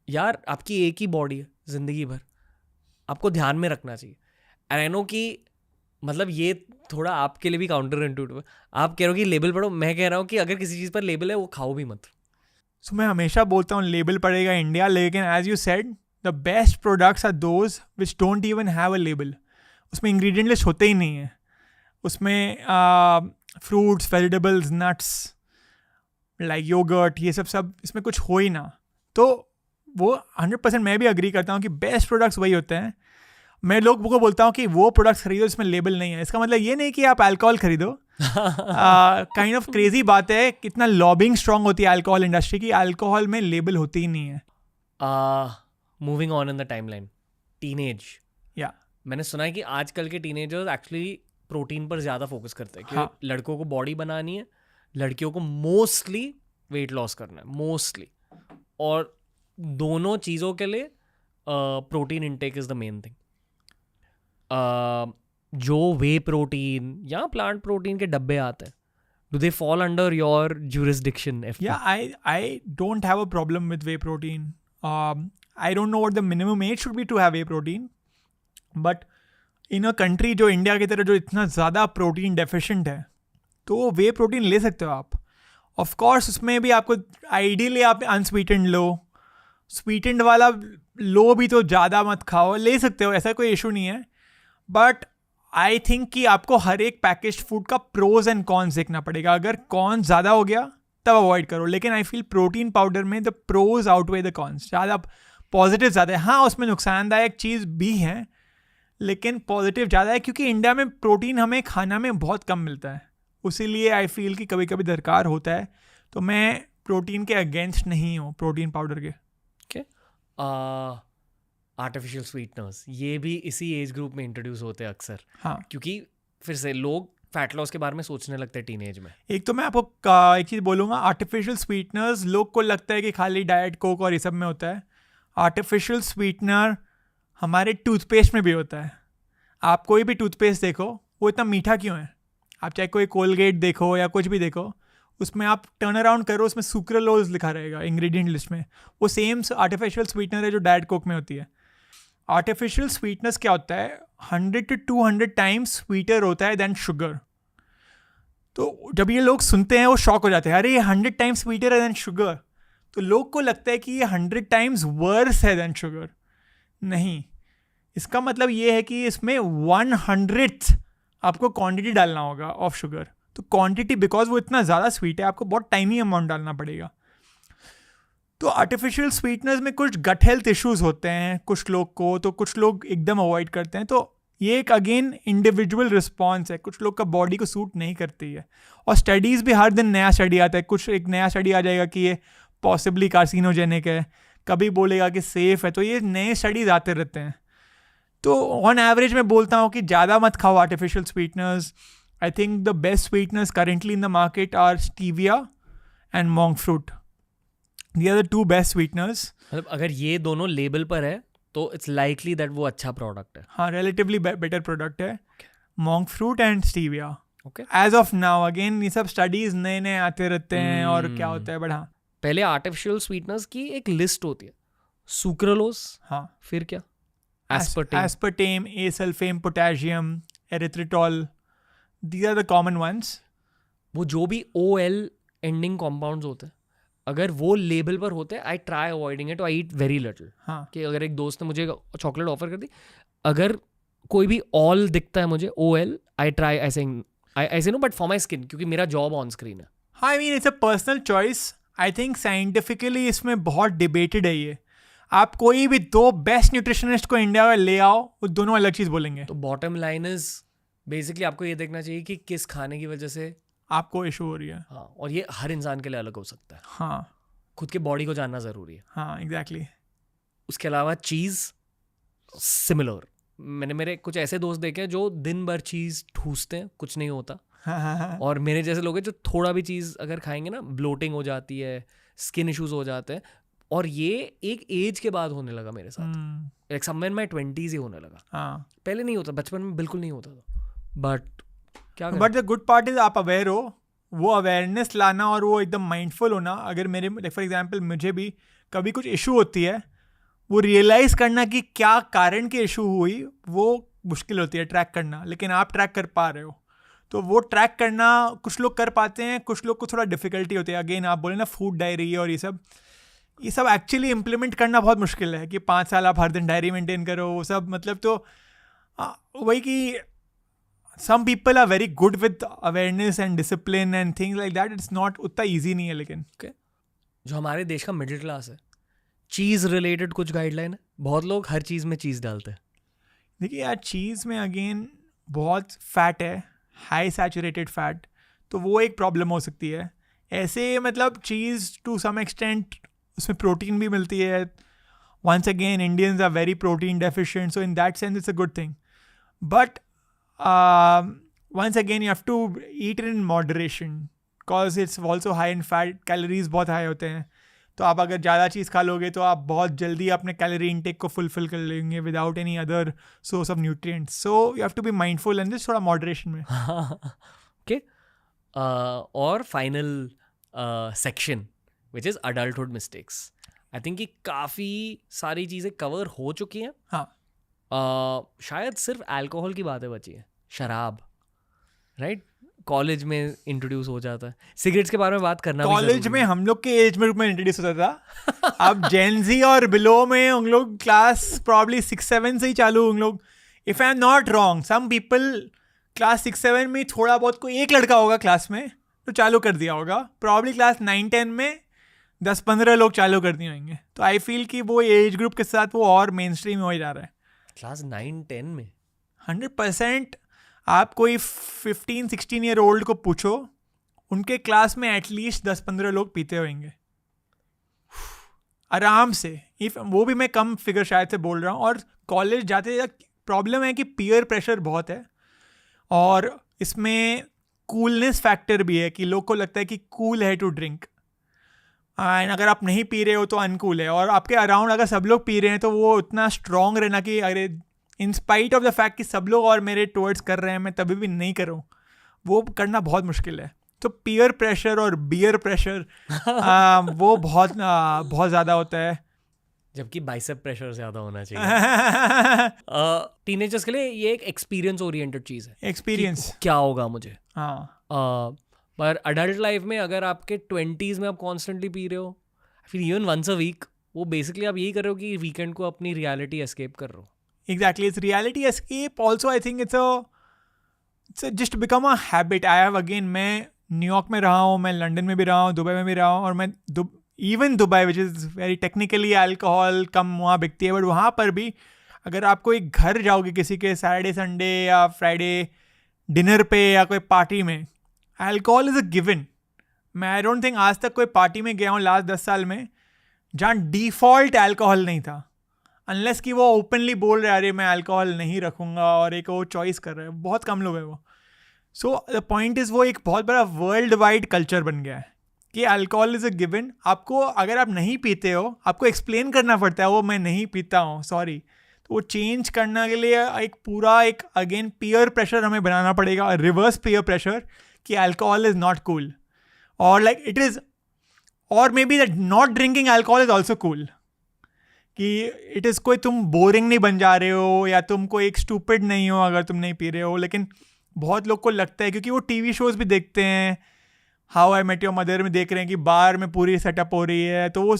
यार आपकी एक ही बॉडी है, ज़िंदगी भर आपको ध्यान में रखना चाहिए. एनो की मतलब ये थोड़ा आपके लिए भी काउंटर इंट्यूटिव है. आप कह रहे हो कि लेबल पढ़ो, मैं कह रहा हूँ कि अगर किसी चीज़ पर लेबल है वो खाओ भी मत. सो मैं हमेशा बोलता हूँ लेबल पड़ेगा इंडिया, लेकिन as you said the best products are those which don't even have a label. उसमें इंग्रेडिएंट लिस्ट होते ही नहीं है. उसमें fruits, vegetables, nuts like yoghurt, ये सब इसमें कुछ हो ही ना, तो वो 100% मैं भी अग्री करता हूँ कि बेस्ट प्रोडक्ट्स वही होते हैं। मैं लोगों को बोलता हूँ कि वो प्रोडक्ट्स खरीदो जिसमें लेबल नहीं है। इसका मतलब ये नहीं कि आप अल्कोहल खरीदो। काइंड ऑफ क्रेजी बात है, कितना लॉबिंग स्ट्रांग होती है अल्कोहल इंडस्ट्री की, अल्कोहल में लेबल होती ही नहीं है। Moving on in the timeline, teenage. या मैंने सुना है कि आजकल के टीनेजर्स एक्चुअली प्रोटीन पर ज़्यादा फोकस करते हैं, हाँ। क्योंकि लड़कों को बॉडी बनानी है, लड़कियों को मोस्टली वेट लॉस करना है, मोस्टली। और दोनों चीज़ों के लिए protein intake is the main thing. जो वे प्रोटीन या प्लांट प्रोटीन के डब्बे आते हैं, do they fall under your jurisdiction? Yeah, I don't have a problem with whey protein. I don't know what the minimum age should be to have whey protein, but in a country जो India की तरह जो इतना ज़्यादा protein deficient है, तो वे protein ले सकते हो आप। ऑफ कोर्स उसमें भी आपको आइडियली आप अनस्वीटेंड लो, स्वीटेंड वाला लो भी तो ज़्यादा मत खाओ, ले सकते हो, ऐसा कोई इशू नहीं है। बट आई थिंक कि आपको हर एक पैकेज्ड फूड का प्रोज एंड कॉन्स देखना पड़ेगा। अगर कॉन्स ज़्यादा हो गया तब अवॉइड करो, लेकिन आई फील प्रोटीन पाउडर में the pros outweigh the cons, ज़्यादा पॉजिटिव ज़्यादा है। हाँ, उसमें नुकसानदायक चीज़ भी है, लेकिन पॉजिटिव ज़्यादा है, क्योंकि इंडिया में प्रोटीन हमें खाना में बहुत कम मिलता है। उसीलिए आई फील कि कभी कभी दरकार होता है। तो मैं प्रोटीन के अगेंस्ट नहीं हूँ, प्रोटीन पाउडर के। आर्टिफिशियल स्वीटनर्स, ये भी इसी एज ग्रुप में इंट्रोड्यूस होते हैं अक्सर। हाँ, क्योंकि फिर से लोग फैट लॉस के बारे में सोचने लगते हैं टीनेज में। एक तो मैं आपको एक चीज़ बोलूँगा, आर्टिफिशियल स्वीटनर्स लोग को लगता है कि खाली डाइट कोक और ये सब में होता है। आर्टिफिशियल स्वीटनर हमारे टूथपेस्ट में भी होता है। आप कोई भी टूथपेस्ट देखो, वो इतना मीठा क्यों है? आप चाहे कोई कोलगेट देखो या कुछ भी देखो, उसमें आप टर्न अराउंड करो, उसमें सुक्रालोज लिखा रहेगा इंग्रेडिएंट लिस्ट में। वो सेम आर्टिफिशियल स्वीटनर है जो डाइट कोक में होती है। आर्टिफिशियल स्वीटनेस क्या होता है? 100 to 200 टाइम्स स्वीटर होता है देन शुगर। तो जब ये लोग सुनते हैं वो शॉक हो जाते हैं, अरे ये 100 टाइम्स स्वीटर है देन शुगर। तो लोग को लगता है कि ये 100 टाइम्स वर्स है देन शुगर। नहीं, इसका मतलब ये है कि इसमें 100th आपको क्वांटिटी डालना होगा ऑफ शुगर। तो क्वांटिटी, बिकॉज वो इतना ज़्यादा स्वीट है, आपको बहुत टाइनी अमाउंट डालना पड़ेगा। तो आर्टिफिशियल स्वीटनर्स में कुछ गट हेल्थ इश्यूज़ होते हैं कुछ लोग को, तो कुछ लोग एकदम अवॉइड करते हैं। तो ये एक अगेन इंडिविजुअल रिस्पॉन्स है, कुछ लोग का बॉडी को सूट नहीं करती है। और स्टडीज़ भी हर दिन नया स्टडी आता है, कुछ एक नया स्टडी आ जाएगा कि ये पॉसिबली कार्सिनोजेनिक है, कभी बोलेगा कि सेफ़ है। तो ये नए स्टडीज़ आते रहते हैं। तो ऑन एवरेज मैं बोलता हूँ कि ज़्यादा मत खाओ artificial sweeteners. I think the best sweeteners currently in the market are stevia and monk fruit. These are the two best sweeteners. मतलब अगर ये दोनों लेबल पर है तो इट्स लाइकली दैट वो अच्छा प्रोडक्ट है। हाँ, relatively better product है। monk fruit and stevia. Okay. As of now, again ये सब studies नए नए आते रहते हैं और क्या होता है, बट हाँ। पहले आर्टिफिशियल स्वीटनर्स की एक लिस्ट होती है, सुक्रालोज, हाँ, फिर क्या, aspartame, asulfame, potassium, erythritol. These are the common ones. वो जो भी OL एंडिंग कॉम्पाउंड्स होते हैं, अगर वो लेबल पर होते हैं, I try avoiding it, I eat very little. हाँ, कि अगर एक दोस्त ने मुझे चॉकलेट ऑफर कर दी, अगर कोई भी ऑल दिखता है मुझे OL, आई ट्राई ऐसे no, but for my skin, क्योंकि मेरा जॉब ऑन स्क्रीन है। हाँ, I mean it's a personal choice. I think scientifically इसमें बहुत डिबेटेड है ये। आप कोई भी दो बेस्ट न्यूट्रिशनिस्ट को इंडिया में ले आओ, वो दोनों अलग चीज़ बोलेंगे। तो बॉटम लाइन इज बेसिकली आपको ये देखना चाहिए कि किस खाने की वजह से आपको इशू हो रही है। हाँ, और ये हर इंसान के लिए अलग हो सकता है। हाँ, खुद के बॉडी को जानना ज़रूरी है। हाँ, एग्जैक्टली। उसके अलावा चीज़ सिमिलर, मैंने मेरे कुछ ऐसे दोस्त देखे हैं जो दिन भर चीज़ ठूसते हैं, कुछ नहीं होता। हाँ, और मेरे जैसे लोग हैं जो थोड़ा भी चीज़ अगर खाएंगे ना, ब्लोटिंग हो जाती है, स्किन इश्यूज हो जाते हैं। और ये एक एज के बाद होने लगा मेरे साथ, लाइक समवेयर माय 20s ही होने लगा। हाँ, पहले नहीं होता, बचपन में बिल्कुल नहीं होता था। बट क्या करें? But the good part is आप अवेयर हो, वो अवेयरनेस लाना और वो एकदम माइंडफुल होना। अगर मेरे फॉर एग्जांपल मुझे भी कभी कुछ इशू होती है, वो रियलाइज़ करना कि क्या कारण की इशू हुई, वो मुश्किल होती है ट्रैक करना, लेकिन आप ट्रैक कर पा रहे हो। तो वो ट्रैक करना कुछ लोग कर पाते हैं, कुछ लोग को थोड़ा डिफ़िकल्टी होती है। अगेन आप बोले ना फूड डायरी और ये सब एक्चुअली इम्प्लीमेंट करना बहुत मुश्किल है कि 5 साल आप हर दिन डायरी मेंटेन करो, वो सब मतलब। तो वही कि some people are very good with awareness and discipline and things like that. It's not उतना easy नहीं है लेकिन. जो हमारे देश का मिडिल क्लास है, चीज़ रिलेटेड कुछ गाइडलाइन है? बहुत लोग हर चीज़ में चीज़ डालते हैं. देखिए यार, चीज़ में अगेन बहुत फैट है, हाई सैचुरेटेड फैट, तो वो एक प्रॉब्लम हो सकती है. ऐसे मतलब चीज़ टू सम एक्सटेंट उसमें प्रोटीन भी मिलती है. Once again, Indians are very protein deficient, so in that sense, it's a good thing. But once again, you have to eat it in moderation because it's also high in fat. Calories बहुत high होते हैं. तो आप अगर ज़्यादा चीज़ खा लोगे तो आप बहुत जल्दी अपने कैलोरी इंटेक को फुलफिल कर लेंगे without any other source of nutrients. So you have to be mindful and this थोड़ा मॉडरेशन में. ओके. और final section which is adulthood mistakes. I think कि काफ़ी सारी चीज़ें कवर हो चुकी हैं. हाँ. शायद सिर्फ अल्कोहल की बातें बची हैं. शराब, राइट, कॉलेज में इंट्रोड्यूस हो जाता है. सिगरेट्स के बारे में बात करना कॉलेज में हम लोग के एज ग्रुप में इंट्रोड्यूस होता था. अब जेन ज़ी और बिलो में उन लोग क्लास प्रॉब्ली 6-7 से ही चालू. उन लोग, if I am not wrong, some people class 6-7 में थोड़ा बहुत कोई एक लड़का होगा क्लास में तो चालू कर दिया होगा. प्रॉब्ली क्लास 9-10 में 10-15 लोग चालू कर दिए होंगे. तो आई फील कि वो एज ग्रुप के साथ वो और मेन स्ट्रीम हो जा रहा है. क्लास 9-10 में 100%. आप कोई 15-16 ईयर ओल्ड को पूछो, उनके क्लास में एटलीस्ट 10-15 लोग पीते होंगे आराम से. इफ वो भी मैं कम फिगर शायद से बोल रहा हूँ. और कॉलेज जाते प्रॉब्लम है कि पीयर प्रेशर बहुत है और इसमें कूलनेस फैक्टर भी है कि लोग को लगता है कि कूल है टू ड्रिंक. एंड अगर आप नहीं पी रहे हो तो अनकूल है. और आपके अराउंड अगर सब लोग पी रहे हैं तो वो उतना स्ट्रॉन्ग रहना कि अरे in spite of the fact कि सब लोग और मेरे टुवर्ड्स कर रहे हैं मैं तभी भी नहीं करूँ, वो करना बहुत मुश्किल है. तो पीयर प्रेशर और बियर प्रेशर वो बहुत ज़्यादा होता है. जबकि बाइसेप प्रेशर ज़्यादा होना चाहिए. टीनेजर्स के लिए ये एक एक्सपीरियंस ओरिएंटेड चीज़ है. एक्सपीरियंस क्या होगा मुझे. हाँ. पर अडल्ट लाइफ में अगर आपके 20s में आप कॉन्स्टेंटली पी रहे हो, फिर इवन वंस अ वीक, वो बेसिकली आप यही कर रहे हो कि वीकेंड को अपनी रियलिटी एस्केप कर रहे हो. Exactly, it's reality escape. Also, I think it's just become a habit. I have again, मैं न्यूयॉर्क में रहा हूँ, मैं लंदन में भी रहा हूँ, दुबई में भी रहा हूँ, और मैं even Dubai which is very technically alcohol कम वहाँ बिकती है, बट वहाँ पर भी अगर आप कोई घर जाओगे किसी के सैटरडे संडे या फ्राइडे डिनर पे या कोई पार्टी में, अल्कोहल इज़ अ गिवन. मैं आई डोंट थिंक आज तक कोई पार्टी में गया हूँ लास्ट 10 साल में जहाँ डिफ़ॉल्ट अल्कोहल नहीं था, अनलेस कि वो ओपनली बोल रहे अरे मैं अल्कोहल नहीं रखूँगा और एक वो चॉइस कर रहे हैं. बहुत कम लोग हैं वो. सो द पॉइंट इज़ वो एक बहुत बड़ा वर्ल्ड वाइड कल्चर बन गया है कि अल्कोहल इज़ अ गिवन. आपको अगर आप नहीं पीते हो आपको एक्सप्लेन करना पड़ता है वो मैं नहीं पीता हूँ सॉरी. तो वो चेंज करने के लिए एक पूरा एक अगेन पीयर प्रेशर हमें बनाना पड़ेगा, रिवर्स पीयर प्रेशर कि अल्कोहल इज़ नॉट कूल और लाइक इट इज़, और may be that not drinking alcohol is also cool. कि इट इज़ कोई तुम बोरिंग नहीं बन जा रहे हो या तुम कोई एक स्टूपिड नहीं हो अगर तुम नहीं पी रहे हो. लेकिन बहुत लोग को लगता है क्योंकि वो टीवी शोज़ भी देखते हैं, how I met your mother में देख रहे हैं कि बार में पूरी सेटअप हो रही है, तो वो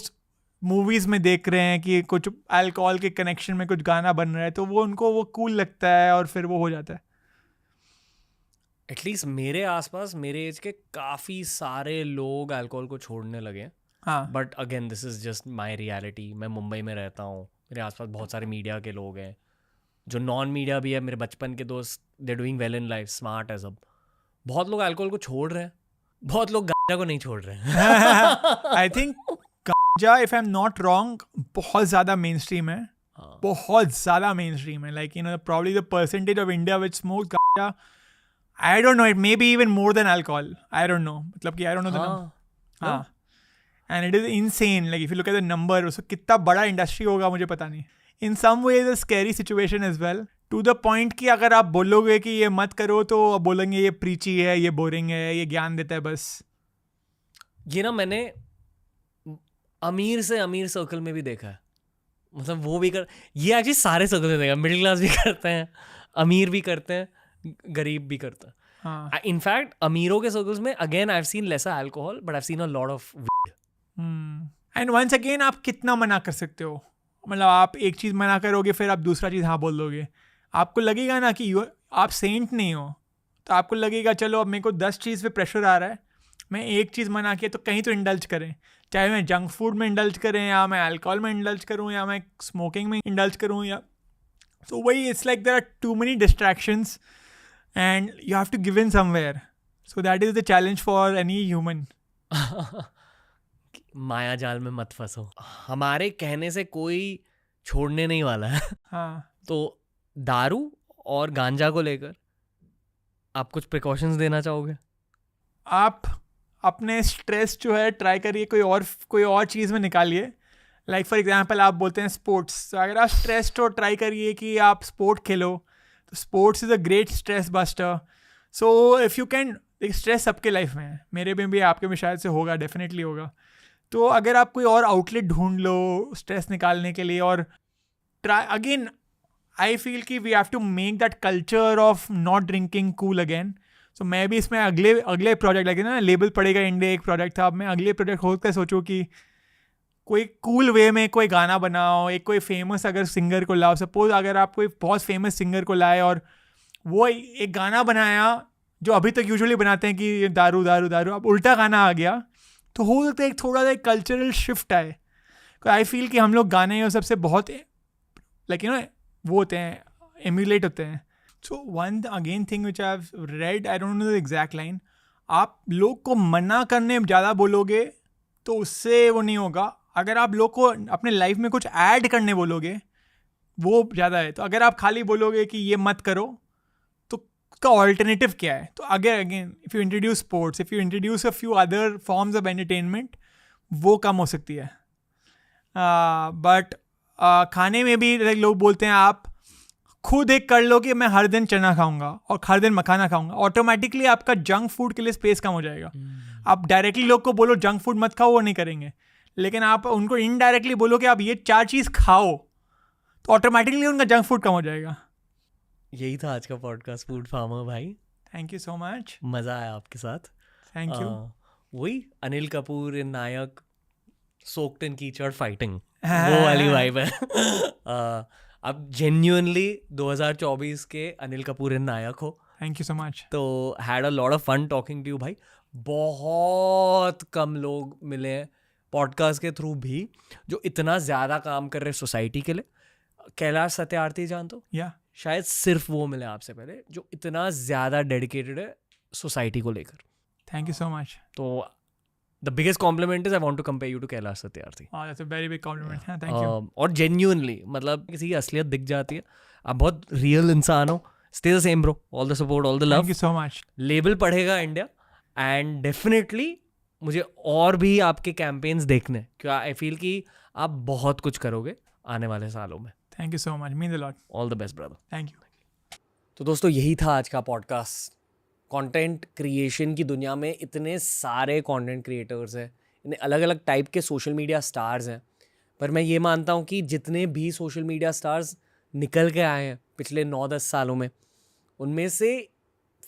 मूवीज़ में देख रहे हैं कि कुछ अल्कोहल के कनेक्शन में कुछ गाना बन रहा है, तो वो उनको वो कूल लगता है और फिर वो हो जाता है. एटलीस्ट मेरे आसपास मेरे एज के काफ़ी सारे लोग अल्कोहल को छोड़ने लगे हैं. हाँ. But again this is just my reality. मैं मुंबई में रहता हूँ, मेरे आसपास बहुत सारे मीडिया के लोग हैं, जो नॉन मीडिया भी है, मेरे बचपन के दोस्त, they doing well in life, smart है सब. बहुत लोग अल्कोहल को छोड़ रहे हैं, बहुत लोग गांजा को नहीं छोड़ रहे हैं. I think ganja, if I am not wrong, बहुत ज़्यादा मेन स्ट्रीम है. बहुत ज़्यादा मेन स्ट्रीम है. Like you know probably the percentage of India which smoke ganja, I don't know, it may be even more than alcohol. I don't know, मतलब कि I don't know the number. हाँ. And it is insane. Like if you look at the number, उसका कितना बड़ा industry होगा मुझे पता नहीं. In some ways a scary situation as well. To the point कि अगर आप बोलोगे कि ये मत करो तो बोलेंगे ये प्रीची है, ये बोरिंग है, ये ज्ञान देता है बस. ये ना मैंने अमीर से अमीर सर्कल में भी देखा है. मतलब वो भी कर, ये एक्चुअली सारे सर्कल में देखा. मिडिल क्लास भी करते हैं, अमीर भी करते हैं, गरीब भी करते हैं. हाँ. इनफैक्ट अमीरों के सर्कल्स में again I have seen lesser alcohol but I have seen a lot of weed. And once again आप कितना मना कर सकते हो. मतलब आप एक चीज़ मना करोगे फिर आप दूसरा चीज़ हाँ बोल दोगे. आपको लगेगा ना कि आप सेंट नहीं हो. तो आपको लगेगा चलो अब मेरे को 10 चीज़ पे प्रेशर आ रहा है, मैं एक चीज़ मना के तो कहीं तो इंडल्ज करें, चाहे मैं जंक फूड में इंडल्ज करें या मैं अल्कोहल में इंडल्ज करूँ या मैं स्मोकिंग में इंडल्ज करूँ, या तो वही it's like there are too many distractions and you have to give in somewhere, so that is the challenge for any human. माया जाल में मत फंसो, हमारे कहने से कोई छोड़ने नहीं वाला है. हाँ, तो दारू और गांजा को लेकर आप कुछ प्रिकॉशंस देना चाहोगे? आप अपने स्ट्रेस जो है ट्राई करिए कोई और चीज़ में निकालिए. लाइक फॉर एग्जांपल आप बोलते हैं स्पोर्ट्स, तो अगर आप स्ट्रेस तो ट्राई करिए कि आप स्पोर्ट खेलो, तो sports is a great stress buster. So if you can, stress सबके लाइफ में है, मेरे में भी आपके में शायद से होगा, डेफिनेटली होगा. तो अगर आप कोई और आउटलेट ढूंढ लो स्ट्रेस निकालने के लिए, और ट्राई अगेन, आई फील कि we have to make that culture of not drinking cool again. So मैं भी इसमें अगले प्रोजेक्ट लगे ना, लेबल पड़ेगा इंडिया एक प्रोजेक्ट था, अब मैं अगले प्रोजेक्ट होता है सोचूं कि कोई कूल वे में कोई गाना बनाओ, एक कोई फेमस अगर सिंगर को लाओ. सपोज अगर आप कोई बहुत फेमस सिंगर को लाए और वो एक गाना बनाया जो अभी तक यूजुअली बनाते हैं कि दारू दारू दारू, अब उल्टा गाना आ गया, तो हो सकता है एक थोड़ा सा एक कल्चरल शिफ्ट आए. आई फील कि हम लोग गाने और सबसे बहुत लाइक यू नो वो होते हैं, एम्यूलेट होते हैं. So one again thing which I have read, I don't know the exact line, आप लोग को मना करने ज़्यादा बोलोगे तो उससे वो नहीं होगा. अगर आप लोग को अपने लाइफ में कुछ ऐड करने बोलोगे वो ज़्यादा है. तो अगर आप खाली बोलोगे कि ये मत करो, तो उसका ऑल्टरनेटिव क्या है? तो again if you introduce sports, if you introduce a few other forms of entertainment, वो कम हो सकती है. बट खाने में भी लोग बोलते हैं आप खुद एक कर लो कि मैं हर दिन चना खाऊंगा और हर दिन मखाना खाऊंगा, ऑटोमेटिकली आपका जंक फूड के लिए स्पेस कम हो जाएगा. आप डायरेक्टली लोग को बोलो जंक फूड मत खाओ, वो नहीं करेंगे, लेकिन आप उनको इनडायरेक्टली बोलो कि आप ये 4 चीज़ खाओ, तो ऑटोमेटिकली उनका जंक फूड कम हो जाएगा. यही था आज का पॉडकास्ट फूड फार्मर भाई. Thank you so much. मज़ा आया आपके साथ. Thank you. वही Anil Kapoor in Nayak soaked in कीचड़ फाइटिंग, वो वाली वाइब है. अब जेन्युइनली 2024 के अनिल कपूर इन नायक हो. Thank you so much. तो had a lot of fun talking to you भाई. बहुत कम लोग मिले हैं पॉडकास्ट के थ्रू भी जो इतना ज़्यादा काम कर रहे हैं सोसाइटी के लिए. कैलाश सत्यार्थी जानते हो? या शायद सिर्फ वो मिले आपसे पहले जो इतना ज़्यादा डेडिकेटेड है सोसाइटी को लेकर. Thank you so much. तो the biggest compliment is I want to compare you to Kailash Satyarthi. That's a very big compliment. Thank you. और जेन्युइनली मतलब किसी की असलियत दिख जाती है. आप बहुत रियल इंसान हो. Stay the same bro. All the support, all the love. Thank you so much. Label पढ़ेगा इंडिया एंड डेफिनेटली मुझे और भी आपके कैंपेन्स देखने, क्योंकि आई फील कि आप बहुत कुछ करोगे आने वाले सालों में. Thank you so much. Mean a lot. All the best brother. Thank you. तो दोस्तों यही था आज का पॉडकास्ट. कंटेंट क्रिएशन की दुनिया में इतने सारे कंटेंट क्रिएटर्स हैं, इतने अलग अलग टाइप के सोशल मीडिया स्टार्स हैं, पर मैं ये मानता हूँ कि जितने भी सोशल मीडिया स्टार्स निकल के आए हैं पिछले 9-10 सालों में, उनमें से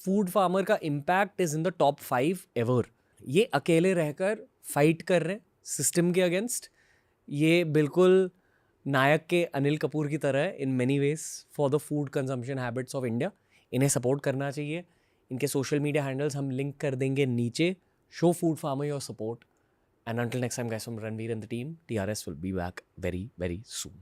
फूड फार्मर का impact is in the top 5 ever. ये अकेले रहकर फाइट कर रहे हैं सिस्टम के अगेंस्ट. ये बिल्कुल नायक के अनिल कपूर की तरह है in many ways for the food consumption habits of India. इन्हें सपोर्ट करना चाहिए. इनके सोशल मीडिया हैंडल्स हम लिंक कर देंगे नीचे. Show food farmer your support. And until next time guys, from Ranveer and the team, TRS will be back very, very soon.